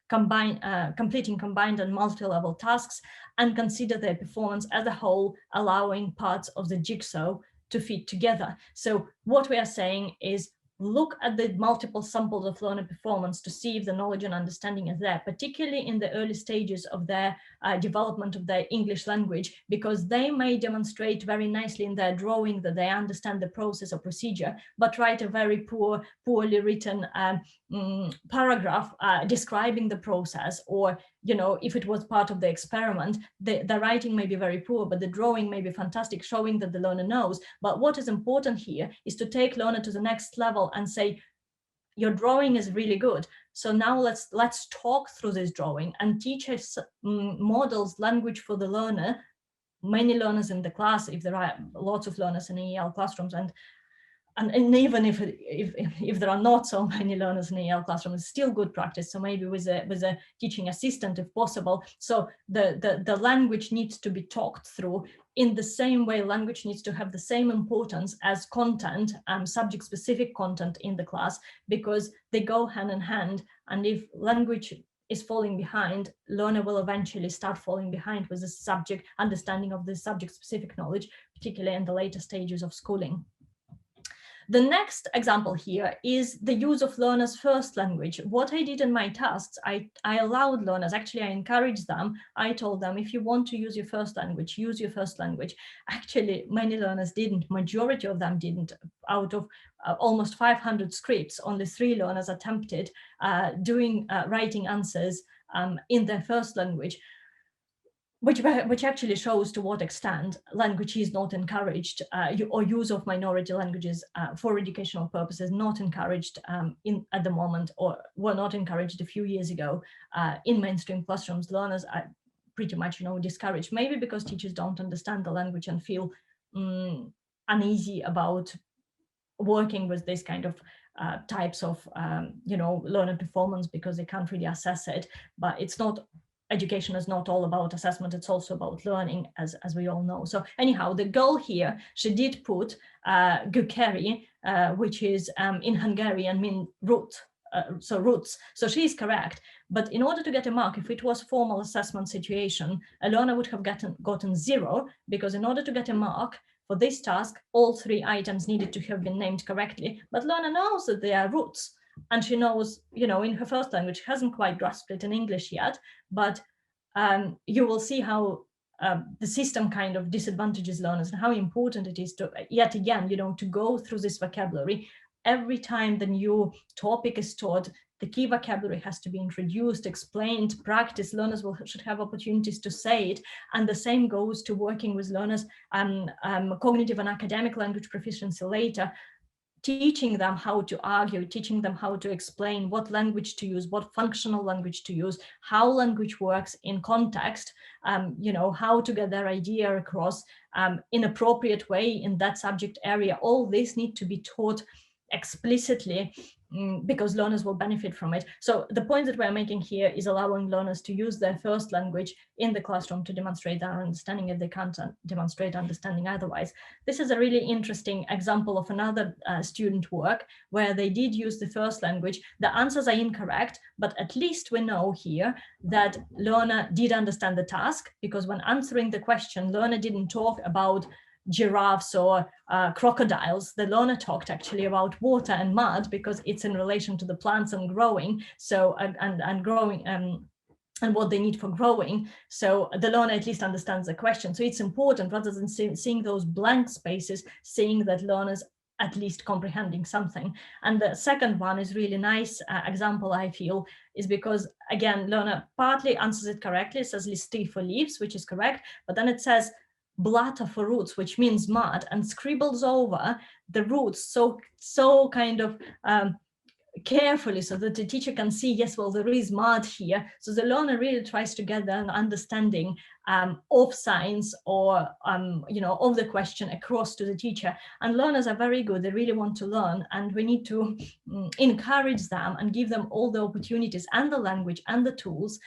combined and multi-level tasks, and consider their performance as a whole, allowing parts of the jigsaw to fit together. So what we are saying is, look at the multiple samples of learner performance to see if the knowledge and understanding is there, particularly in the early stages of their development of their English language, because they may demonstrate very nicely in their drawing that they understand the process or procedure, but write a very poorly written paragraph describing the process, or, you know, if it was part of the experiment, the writing may be very poor, but the drawing may be fantastic, showing that the learner knows. But what is important here is to take learner to the next level and say, your drawing is really good, so now let's talk through this drawing. And teacher models language for the learner, many learners in the class, if there are lots of learners in EAL classrooms, and even if there are not so many learners in EAL classroom, it's still good practice. So maybe with a teaching assistant if possible. So the language needs to be talked through in the same way. Language needs to have the same importance as content, subject-specific content in the class, because they go hand in hand. And if language is falling behind, learner will eventually start falling behind with the subject understanding of the subject-specific knowledge, particularly in the later stages of schooling. The next example here is the use of learners' first language. What I did in my tasks, I allowed learners, actually I encouraged them, I told them, if you want to use your first language, use your first language. Actually, many learners didn't, majority of them didn't. Out of almost 500 scripts, only 3 learners attempted writing answers in their first language. Which actually shows to what extent language is not encouraged, or use of minority languages for educational purposes not encouraged at the moment, or were not encouraged a few years ago in mainstream classrooms. Learners are pretty much, discouraged, maybe because teachers don't understand the language and feel uneasy about working with this kind of types of learner performance, because they can't really assess it. But it's not. Education is not all about assessment, it's also about learning, as we all know. So anyhow, the goal here, she did put gukeri, which is in Hungarian mean root, so roots. So she's correct. But in order to get a mark, if it was formal assessment situation, a learner would have gotten 0, because in order to get a mark for this task, all 3 items needed to have been named correctly. But learner knows that they are roots, and she knows, in her first language, she hasn't quite grasped it in English yet, but you will see how the system kind of disadvantages learners, and how important it is to, yet again, to go through this vocabulary. Every time the new topic is taught, the key vocabulary has to be introduced, explained, practiced. Learners should have opportunities to say it. And the same goes to working with learners, cognitive and academic language proficiency later, teaching them how to argue, teaching them how to explain what language to use, what functional language to use, how language works in context, how to get their idea across in appropriate way in that subject area. All this need to be taught explicitly, because learners will benefit from it. So the point that we're making here is allowing learners to use their first language in the classroom to demonstrate their understanding if they can't demonstrate understanding otherwise. This is a really interesting example of another student work where they did use the first language. The answers are incorrect, but at least we know here that learner did understand the task, because when answering the question, learner didn't talk about giraffes or crocodiles. The learner talked actually about water and mud, because it's in relation to the plants and growing, so and growing and what they need for growing. So the learner at least understands the question. So it's important, rather than seeing those blank spaces, seeing that learners at least comprehending something. And the second one is really nice example, I feel, is because, again, learner partly answers it correctly. It says listi for leaves, which is correct, but then it says blata for roots, which means mud, and scribbles over the roots so kind of carefully, so that the teacher can see, yes, well, there is mud here. So the learner really tries to get an understanding of science, or of the question across to the teacher. And learners are very good, they really want to learn, and we need to encourage them and give them all the opportunities and the language and the tools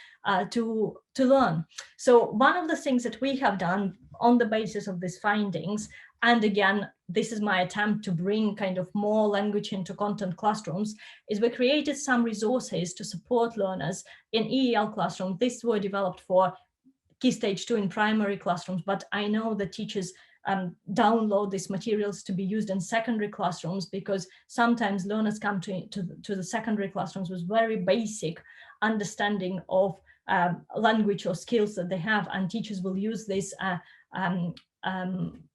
to learn. So one of the things that we have done on the basis of these findings, and again, this is my attempt to bring kind of more language into content classrooms, is we created some resources to support learners in EAL classrooms. These were developed for Key Stage 2 in primary classrooms, but I know that teachers download these materials to be used in secondary classrooms, because sometimes learners come to the secondary classrooms with very basic understanding of language or skills that they have, and teachers will use this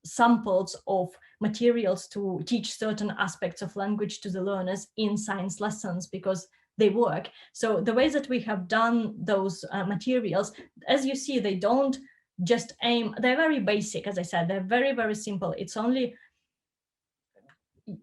samples of materials to teach certain aspects of language to the learners in science lessons, because they work. So the ways that we have done those materials, as you see, they don't just aim, they're very basic, as I said, they're very, very simple. It's only,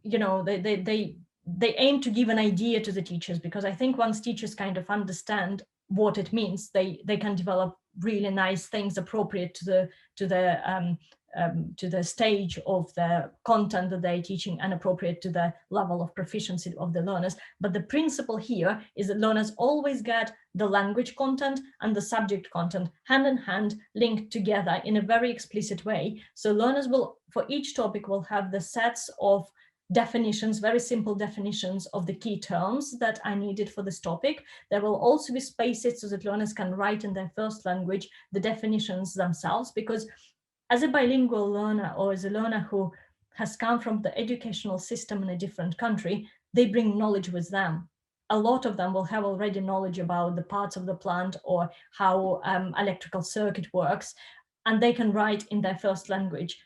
they aim to give an idea to the teachers, because I think once teachers kind of understand what it means, they can develop really nice things appropriate to the stage of the content that they're teaching, and appropriate to the level of proficiency of the learners. But the principle here is that learners always get the language content and the subject content hand in hand, linked together in a very explicit way. So learners will, for each topic, will have the sets of definitions, very simple definitions of the key terms that are needed for this topic. There will also be spaces so that learners can write in their first language the definitions themselves, because as a bilingual learner, or as a learner who has come from the educational system in a different country, they bring knowledge with them. A lot of them will have already knowledge about the parts of the plant, or how electrical circuit works, and they can write in their first language.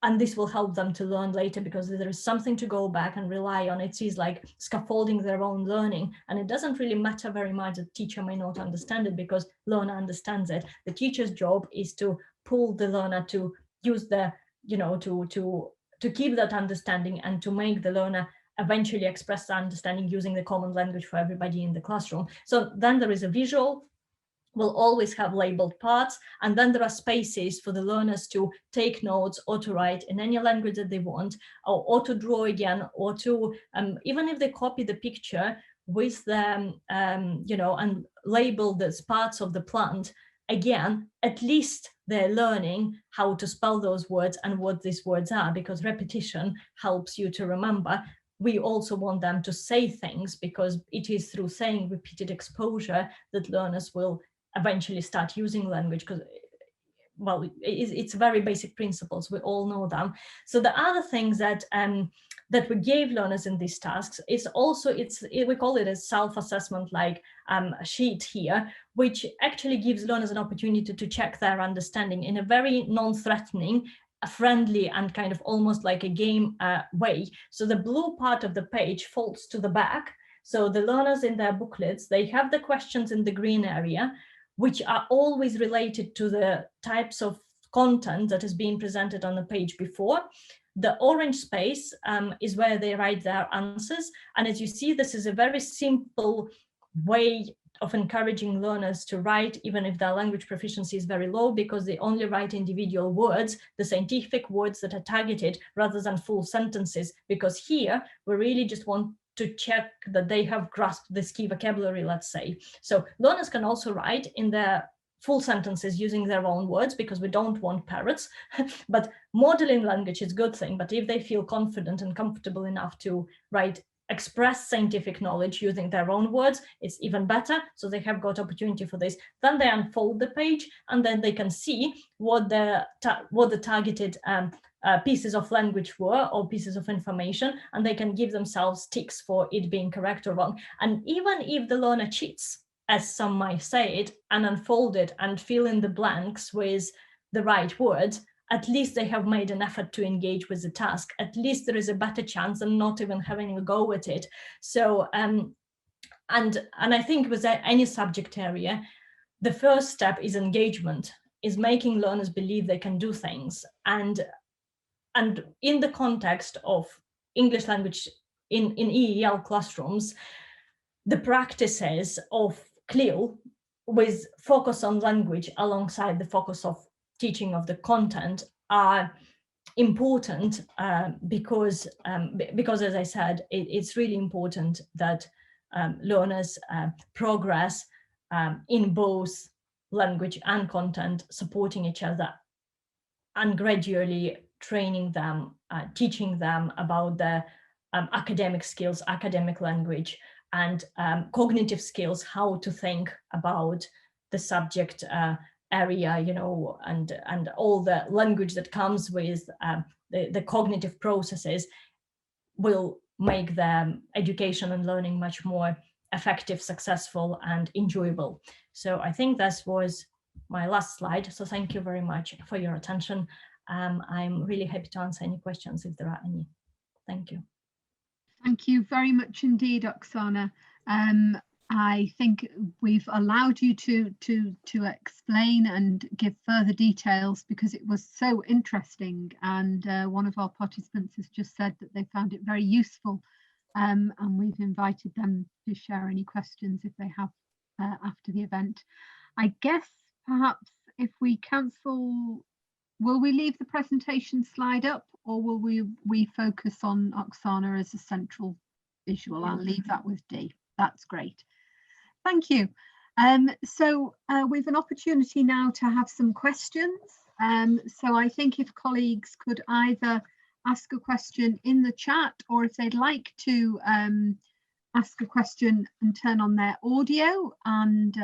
And this will help them to learn later, because there is something to go back and rely on. It is like scaffolding their own learning. And it doesn't really matter very much that teacher may not understand it, because learner understands it. The teacher's job is to pull the learner to use the, to keep that understanding, and to make the learner eventually express the understanding using the common language for everybody in the classroom. So then there is a visual. We'll always have labeled parts, and then there are spaces for the learners to take notes, or to write in any language that they want, or to draw again, or to, even if they copy the picture with them, and label the parts of the plant, again, at least they're learning how to spell those words and what these words are, because repetition helps you to remember. we also want them to say things, because it is through saying, repeated exposure, that learners will eventually start using language, because, well, it's very basic principles, we all know them. So the other things that that we gave learners in these tasks is also, we call it a self-assessment like sheet here, which actually gives learners an opportunity to check their understanding in a very non-threatening, friendly, and kind of almost like a game way. So the blue part of the page folds to the back. So the learners in their booklets, they have the questions in the green area, which are always related to the types of content that is being presented on the page before. The orange space is where they write their answers. And as you see, this is a very simple way of encouraging learners to write, even if their language proficiency is very low, because they only write individual words, the scientific words that are targeted, rather than full sentences, because here we really just want to check that they have grasped this key vocabulary, let's say. So learners can also write in their full sentences using their own words, because we don't want parrots. But modeling language is a good thing, but if they feel confident and comfortable enough to express scientific knowledge using their own words, it's even better. So they have got opportunity for this. Then they unfold the page, and then they can see what the targeted pieces of language were, or pieces of information, and they can give themselves ticks for it being correct or wrong. And even if the learner cheats, as some might say it, and unfold it and fill in the blanks with the right words, at least they have made an effort to engage with the task. At least there is a better chance than not even having a go at it. So, and I think with any subject area, the first step is engagement, is making learners believe they can do things. And in the context of English language in EAL classrooms, the practices of CLIL, with focus on language alongside the focus of teaching of the content, are important because as I said, it's really important that learners progress in both language and content, supporting each other, and gradually training them, teaching them about the academic skills, academic language, and cognitive skills, how to think about the subject area, you know, and all the language that comes with the cognitive processes, will make the education and learning much more effective, successful, and enjoyable. So I think this was my last slide. So thank you very much for your attention. I'm really happy to answer any questions if there are any. Thank you. Thank you very much indeed, Oksana. I think we've allowed you to explain and give further details because it was so interesting, and one of our participants has just said that they found it very useful, and we've invited them to share any questions if they have after the event. I guess perhaps if we cancel, will we leave the presentation slide up, or will we focus on Oksana as a central visual? I'll leave that with Dee. That's great. Thank you. So we've an opportunity now to have some questions. So I think if colleagues could either ask a question in the chat, or if they'd like to ask a question and turn on their audio and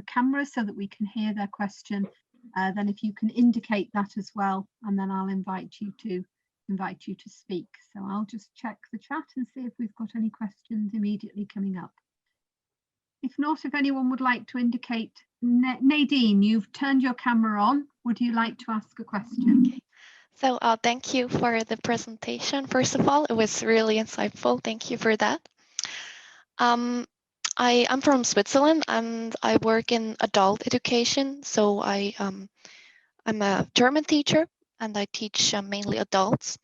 camera so that we can hear their question, then if you can indicate that as well, and then I'll invite you to speak. So I'll just check the chat and see if we've got any questions immediately coming up. If not, if anyone would like to indicate, Nadine, you've turned your camera on. Would you like to ask a question? Okay. So thank you for the presentation. First of all, it was really insightful. Thank you for that. I'm from Switzerland and I work in adult education. So I'm a German teacher and I teach mainly adults.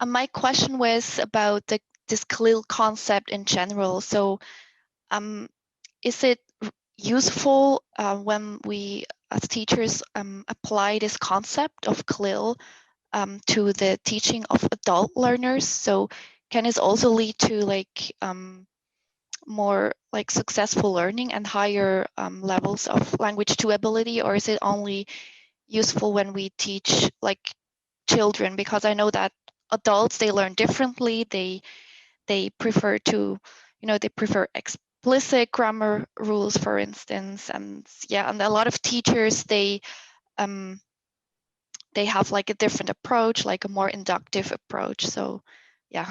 My question was about this CLIL concept in general. So is it useful when we as teachers apply this concept of CLIL to the teaching of adult learners? So can it also lead to like more like successful learning and higher levels of language 2 ability, or is it only useful when we teach like children? Because I know that adults, they learn differently. They prefer to, they prefer explicit grammar rules, for instance. And yeah, and a lot of teachers, they have like a different approach, like a more inductive approach. So yeah.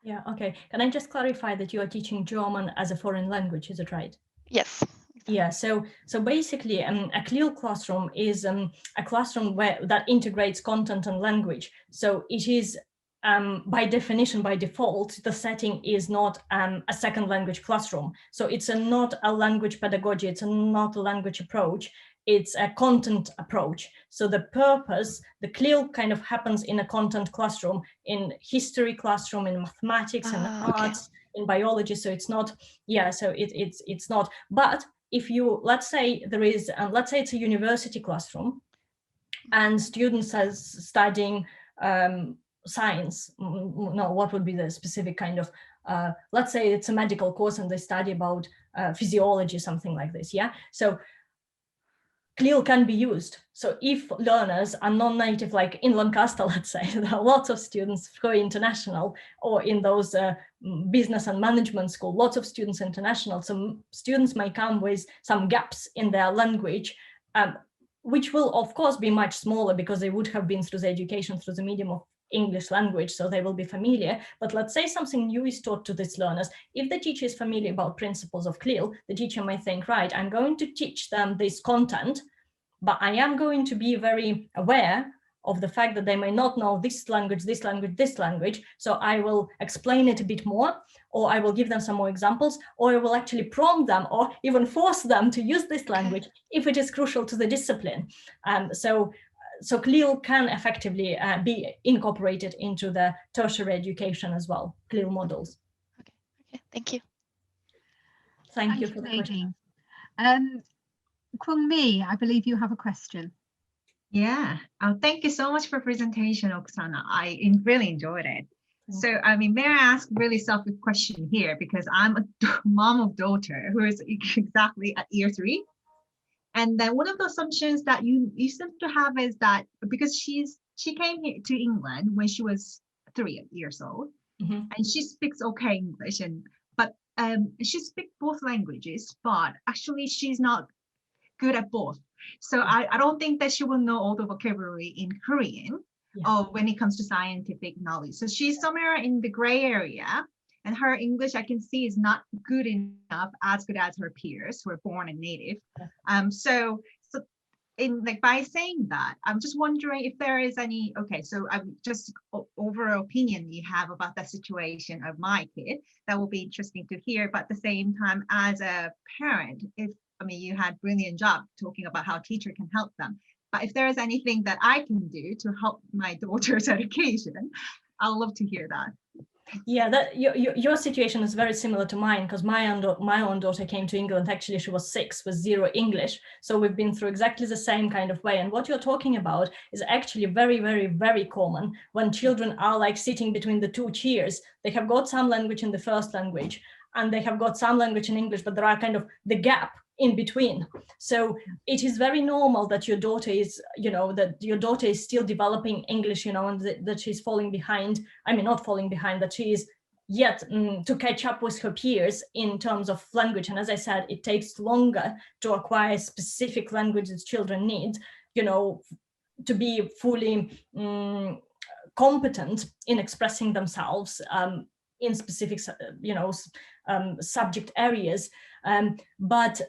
Yeah, okay. Can I just clarify that you are teaching German as a foreign language, is it right? Yes. Yeah, so basically a CLIL classroom is a classroom that integrates content and language. So it is by definition, by default, the setting is not a second language classroom. So it's not a language pedagogy, it's not a language approach, it's a content approach. So the purpose, the CLIL kind of happens in a content classroom, in history classroom, in mathematics and arts, in biology. So it's not, yeah, so it's not, but if you, let's say there is, let's say it's a university classroom and students are studying science, no, what would be the specific kind of, let's say it's a medical course and they study about physiology, something like this, yeah? So CLIL can be used. So if learners are non-native, like in Lancaster, let's say, there are lots of students who are international, or in those business and management school, lots of students international. So students may come with some gaps in their language, which will of course be much smaller because they would have been through the education through the medium of English language, so they will be familiar. But let's say something new is taught to these learners. If the teacher is familiar about principles of CLIL, the teacher may think, right, I'm going to teach them this content, but I am going to be very aware of the fact that they may not know this language, this language, this language. So I will explain it a bit more, or I will give them some more examples, or I will actually prompt them or even force them to use this language if it is crucial to the discipline. So CLIL can effectively be incorporated into the tertiary education as well, CLIL models. Okay, thank you. Thank you for the question. Kwong Mi, I believe you have a question. Yeah, thank you so much for presentation, Oksana. I really enjoyed it. So, I mean, may I ask really selfish question here, because I'm a mom of daughter who is exactly at year 3. And then one of the assumptions that you seem to have is that because she came here to England when she was 3 years old, and she speaks okay English, but she speaks both languages, but actually she's not good at both. So I don't think that she will know all the vocabulary in Korean when it comes to scientific knowledge. So she's somewhere in the gray area, and her English I can see is not good enough, as good as her peers who are born and native. So in like by saying that, I'm just wondering if there is any, so I'm just overall opinion you have about the situation of my kid. That will be interesting to hear. But at the same time, as a parent, you had brilliant job talking about how teacher can help them. But if there is anything that I can do to help my daughter's education, I'd love to hear that. Yeah, that your situation is very similar to mine, because my own daughter came to England. Actually, she was 6 with 0 English. So we've been through exactly the same kind of way. And what you're talking about is actually very, very, very common when children are like sitting between the 2 chairs. They have got some language in the first language, and they have got some language in English, but there are kind of the gap in between. So it is very normal that your daughter is, still developing English, and that she's falling behind. I mean, not falling behind, that she is yet to catch up with her peers in terms of language. And as I said, it takes longer to acquire specific languages children need, to be fully competent in expressing themselves in specific, subject areas. But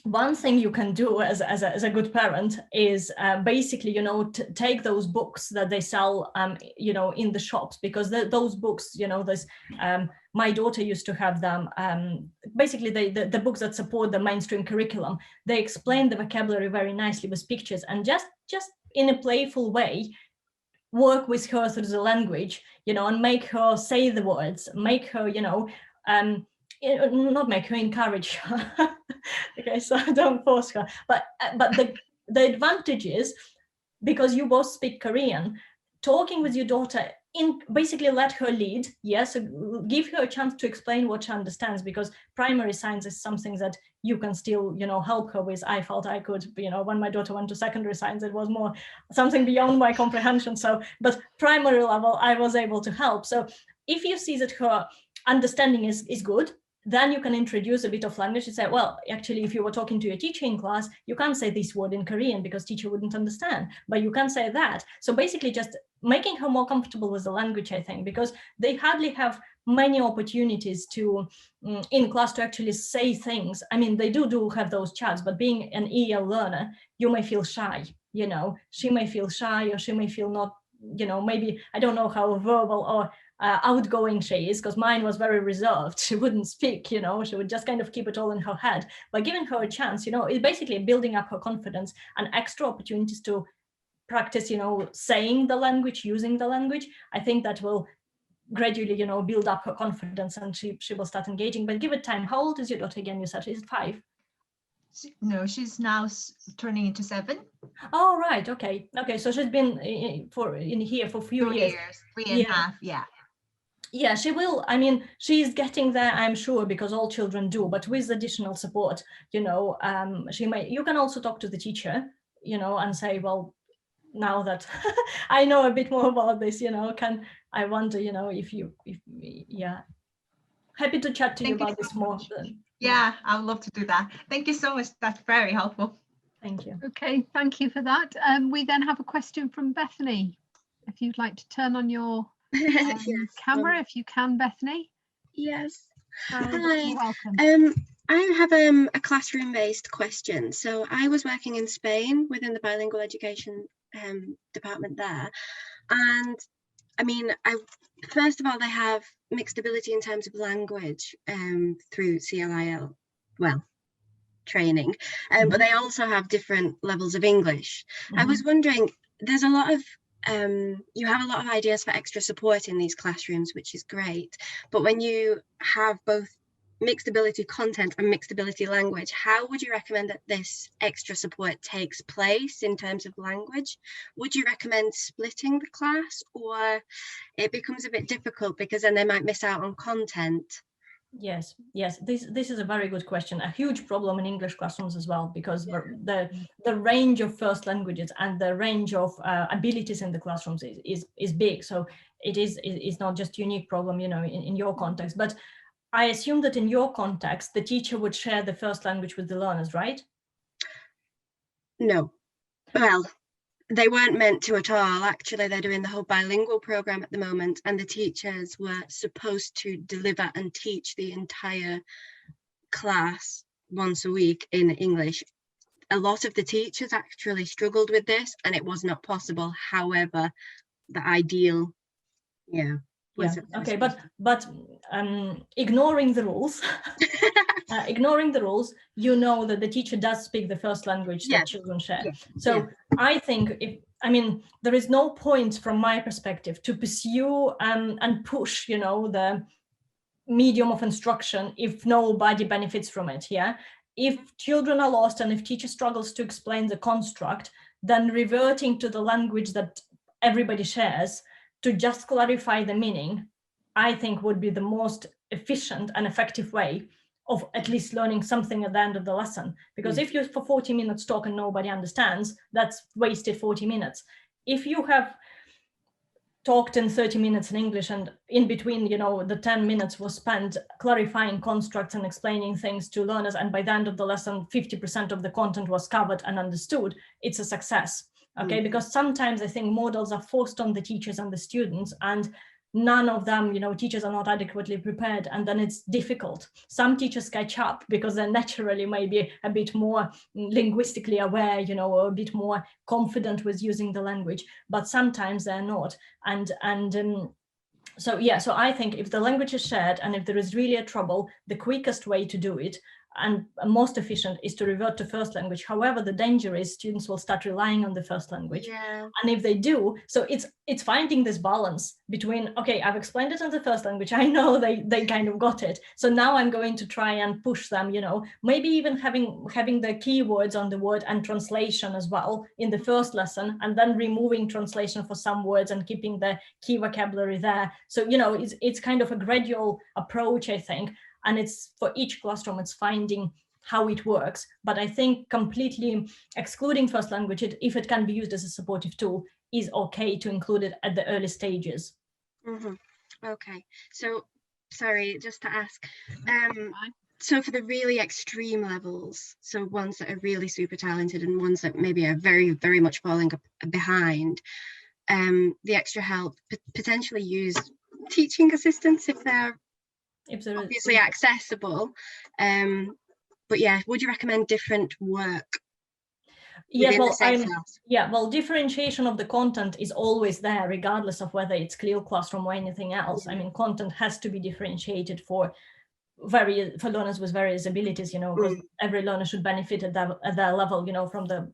one thing you can do as a good parent is basically, take those books that they sell, in the shops, because those books, my daughter used to have them. Basically, the books that support the mainstream curriculum, they explain the vocabulary very nicely with pictures, and just in a playful way, work with her through the language, and make her say the words, make her, not make her, encourage her. Okay, so don't force her. But the advantage is, because you both speak Korean, talking with your daughter basically let her lead, yes, give her a chance to explain what she understands, because primary science is something that you can still, help her with. I felt I could, when my daughter went to secondary science, it was more something beyond my comprehension. So, but primary level, I was able to help. So if you see that her understanding is good, then you can introduce a bit of language and say, well, actually, if you were talking to your teacher in class, you can't say this word in Korean because teacher wouldn't understand, but you can say that. So basically just making her more comfortable with the language, I think, because they hardly have many opportunities to, in class, to actually say things. I mean, they do have those chats, but being an EAL learner, you may feel shy, she may feel shy, or she may feel not, maybe, I don't know how verbal or outgoing she is, because mine was very reserved. She wouldn't speak, she would just kind of keep it all in her head. By giving her a chance, it's basically building up her confidence and extra opportunities to practice, saying the language, using the language. I think that will gradually, build up her confidence, and she will start engaging. But give it time. How old is your daughter again? You said she's 5. No, she's now turning into 7. Oh, right. Okay. So she's been in here for a few 2 years. 3.5. Yeah. Yeah, she will. I mean, she's getting there, I'm sure, because all children do. But with additional support, she may. You can also talk to the teacher, and say, well, now that I know a bit more about this, I wonder, if yeah. Happy to chat to you about this more. Yeah, I would love to do that. Thank you so much. That's very helpful. Thank you. Okay, thank you for that. We then have a question from Bethany. If you'd like to turn on your Yes, camera, if you can, Bethany. Yes. Hi. Hi. Welcome. I have a classroom-based question. So I was working in Spain within the bilingual education department there, and I mean, first of all, they have mixed ability in terms of language through CLIL, training, but they also have different levels of English. I was wondering, there's a lot of you have a lot of ideas for extra support in these classrooms, which is great, but when you have both mixed ability content and mixed ability language, how would you recommend that this extra support takes place in terms of language? Would you recommend splitting the class, or it becomes a bit difficult because then they might miss out on content? Yes, this is a very good question. A huge problem in English classrooms as well, because the range of first languages and the range of abilities in the classrooms is big. So it's not just a unique problem, in your context, but I assume that in your context, the teacher would share the first language with the learners, right? No. Well, they weren't meant to at all. Actually, they're doing the whole bilingual program at the moment, and the teachers were supposed to deliver and teach the entire class once a week in English. A lot of the teachers actually struggled with this, and it was not possible. However, the ideal, okay, but ignoring the rules, that the teacher does speak the first language that children share. So I think there is no point from my perspective to pursue and push, the medium of instruction if nobody benefits from it. Yeah. If children are lost and if teacher struggles to explain the construct, then reverting to the language that everybody shares to just clarify the meaning, I think would be the most efficient and effective way of at least learning something at the end of the lesson. Because if you for 40 minutes talk and nobody understands, that's wasted 40 minutes. If you have talked in 30 minutes in English and in between, the 10 minutes was spent clarifying constructs and explaining things to learners, and by the end of the lesson, 50% of the content was covered and understood, it's a success. Okay, because sometimes I think models are forced on the teachers and the students, and none of them, teachers are not adequately prepared, and then it's difficult. Some teachers catch up because they're naturally maybe a bit more linguistically aware, or a bit more confident with using the language, but sometimes they're not. So I think if the language is shared and if there is really a trouble, the quickest way to do it and most efficient is to revert to first language. However, the danger is students will start relying on the first language. Yeah. And if they do, so it's finding this balance between, okay, I've explained it in the first language, I know they kind of got it, so now I'm going to try and push them, you know, maybe even having the keywords on the word and translation as well in the first lesson, and then removing translation for some words and keeping the key vocabulary there. So, you know, it's kind of a gradual approach, I think. And it's for each classroom, it's finding how it works. But I think completely excluding first language, if it can be used as a supportive tool, is okay to include it at the early stages. Okay, so sorry, just to ask, so for the really extreme levels, so ones that are really super talented and ones that maybe are very, very much falling behind, the extra help, potentially use teaching assistants if they're obviously accessible. But yeah, would you recommend different work? Yes, well, differentiation of the content is always there, regardless of whether it's CLIL classroom or anything else. I mean, content has to be differentiated for learners with various abilities, you know, because every learner should benefit at their level, you know, from the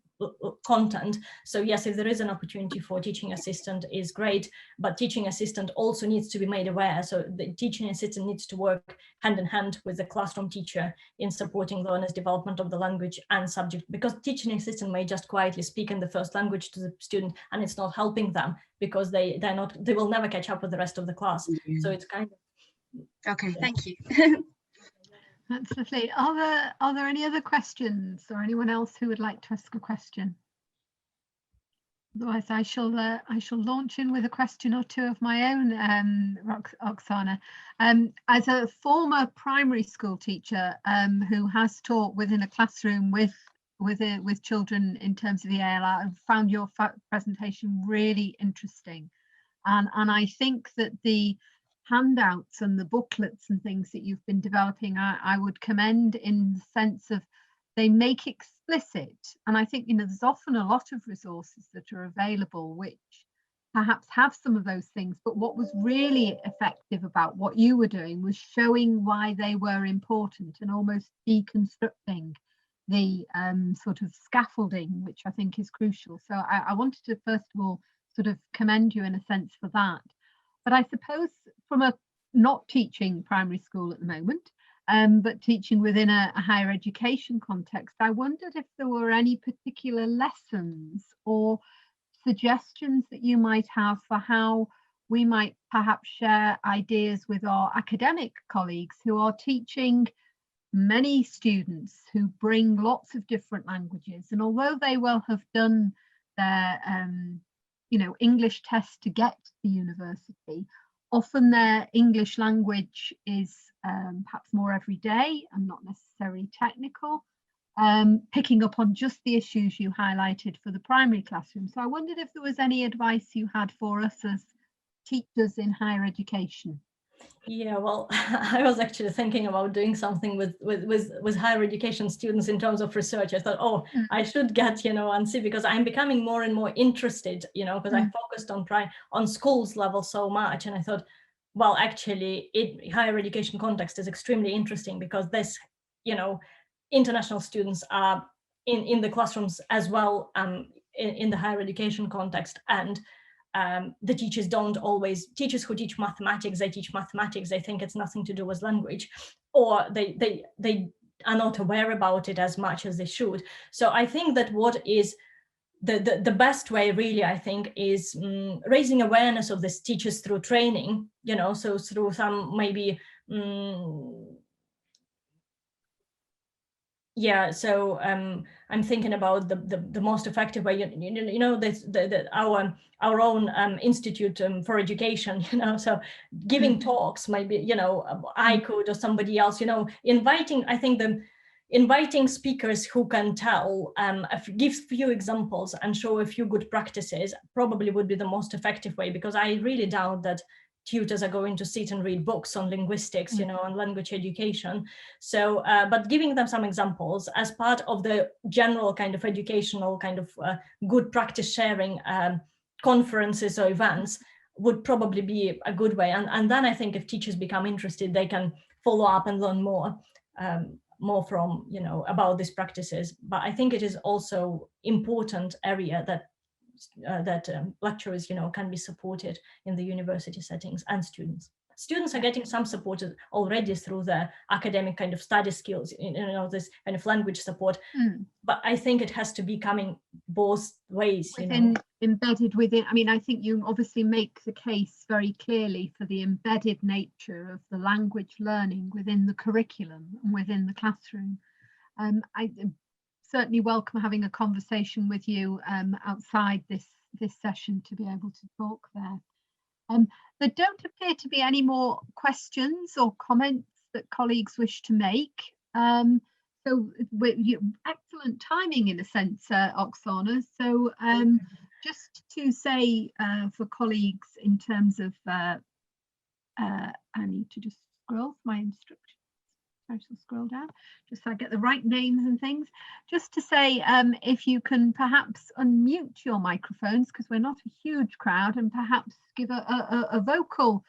content. So yes, if there is an opportunity for teaching assistant is great, but teaching assistant also needs to be made aware. So the teaching assistant needs to work hand in hand with the classroom teacher in supporting learners' development of the language and subject, because teaching assistant may just quietly speak in the first language to the student and it's not helping them because they will never catch up with the rest of the class. So it's kind of okay. Thank you. That's lovely. Are there any other questions or anyone else who would like to ask a question? Otherwise, I shall launch in with a question or two of my own, Oksana. As a former primary school teacher who has taught within a classroom with children in terms of the EAL, I found your presentation really interesting, and I think that the handouts and the booklets and things that you've been developing, I would commend in the sense of they make explicit, and I think, you know, there's often a lot of resources that are available which perhaps have some of those things, but what was really effective about what you were doing was showing why they were important and almost deconstructing the sort of scaffolding, which I think is crucial. So I wanted to first of all sort of commend you in a sense for that. But I suppose from a not teaching primary school at the moment, but teaching within a higher education context, I wondered if there were any particular lessons or suggestions that you might have for how we might perhaps share ideas with our academic colleagues who are teaching many students who bring lots of different languages. And although they will have done their you know, English test to get to the university, often their English language is perhaps more everyday and not necessarily technical, picking up on just the issues you highlighted for the primary classroom. So I wondered if there was any advice you had for us as teachers in higher education. Yeah, well, I was actually thinking about doing something with higher education students in terms of research. I thought, oh, I should get, you know, and see, because I'm becoming more and more interested, you know, because I focused on schools level so much. And I thought, well, actually, higher education context is extremely interesting because this, you know, international students are in the classrooms as well, in the higher education context. And the teachers don't always, teachers who teach mathematics, they teach mathematics, they think it's nothing to do with language, or they are not aware about it as much as they should. So I think that what is the best way really, I think, is raising awareness of these teachers through training, you know, so through some maybe yeah, so I'm thinking about the most effective way, you know, our own Institute for Education, you know, so giving talks, maybe, you know, I could or somebody else, you know, inviting, I think inviting speakers who can tell, give few examples and show a few good practices probably would be the most effective way, because I really doubt that tutors are going to sit and read books on linguistics, you know, on language education. So, but giving them some examples as part of the general kind of educational kind of good practice sharing conferences or events would probably be a good way. And then I think if teachers become interested, they can follow up and learn more. more from, about these practices. But I think it is also important area that lecturers, can be supported in the university settings, and students. Students are getting some support already through the academic kind of study skills, this kind of language support. But I think it has to be coming both ways. Embedded within. I mean, I think you obviously make the case very clearly for the embedded nature of the language learning within the curriculum and within the classroom. I certainly welcome having a conversation with you outside this session to be able to talk there. There don't appear to be any more questions or comments that colleagues wish to make. So excellent timing in a sense, Oksana. So just to say for colleagues in terms of, I need to just scroll my instructions. I shall scroll down just so I get the right names and things. Just to say, if you can perhaps unmute your microphones, because we're not a huge crowd, and perhaps give a vocal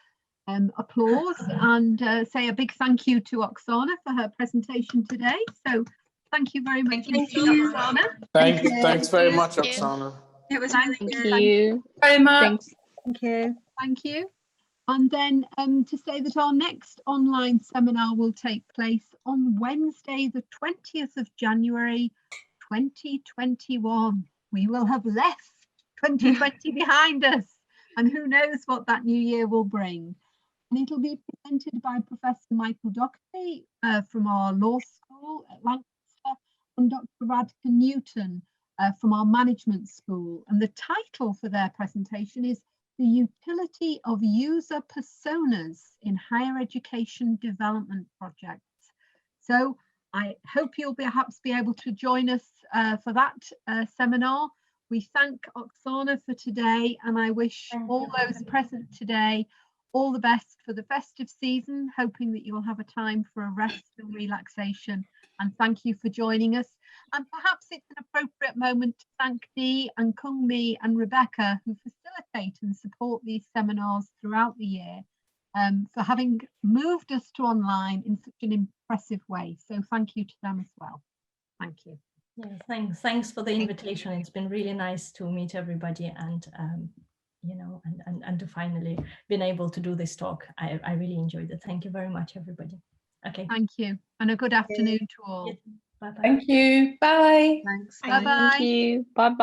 applause and say a big thank you to Oksana for her presentation today. So thank you very much, Oksana. Thanks very much, Oksana. It was Thank you very much. Thanks. Thank you. Thank you. And then to say that our next online seminar will take place on Wednesday, the 20th of January, 2021. We will have left 2020 behind us, and who knows what that new year will bring. And it'll be presented by Professor Michael Doherty from our law school at Lancaster, and Dr. Radka Newton from our management school. And the title for their presentation is The Utility of User Personas in Higher Education Development Projects. So I hope you'll perhaps be able to join us for that seminar. We thank Oksana for today, and I wish all those present today all the best for the festive season, hoping that you'll have a time for a rest and relaxation. And thank you for joining us. And perhaps it's an appropriate moment to thank Dee and Kung Mi and Rebecca, who facilitate and support these seminars throughout the year, for having moved us to online in such an impressive way. So thank you to them as well. Thank you. Yeah, thanks for the invitation. It's been really nice to meet everybody, and and to finally been able to do this talk. I really enjoyed it. Thank you very much, everybody. Okay. Thank you, and a good afternoon to all. Bye bye. Thank you. Bye. Thanks. Bye bye. Thank you. Bye bye.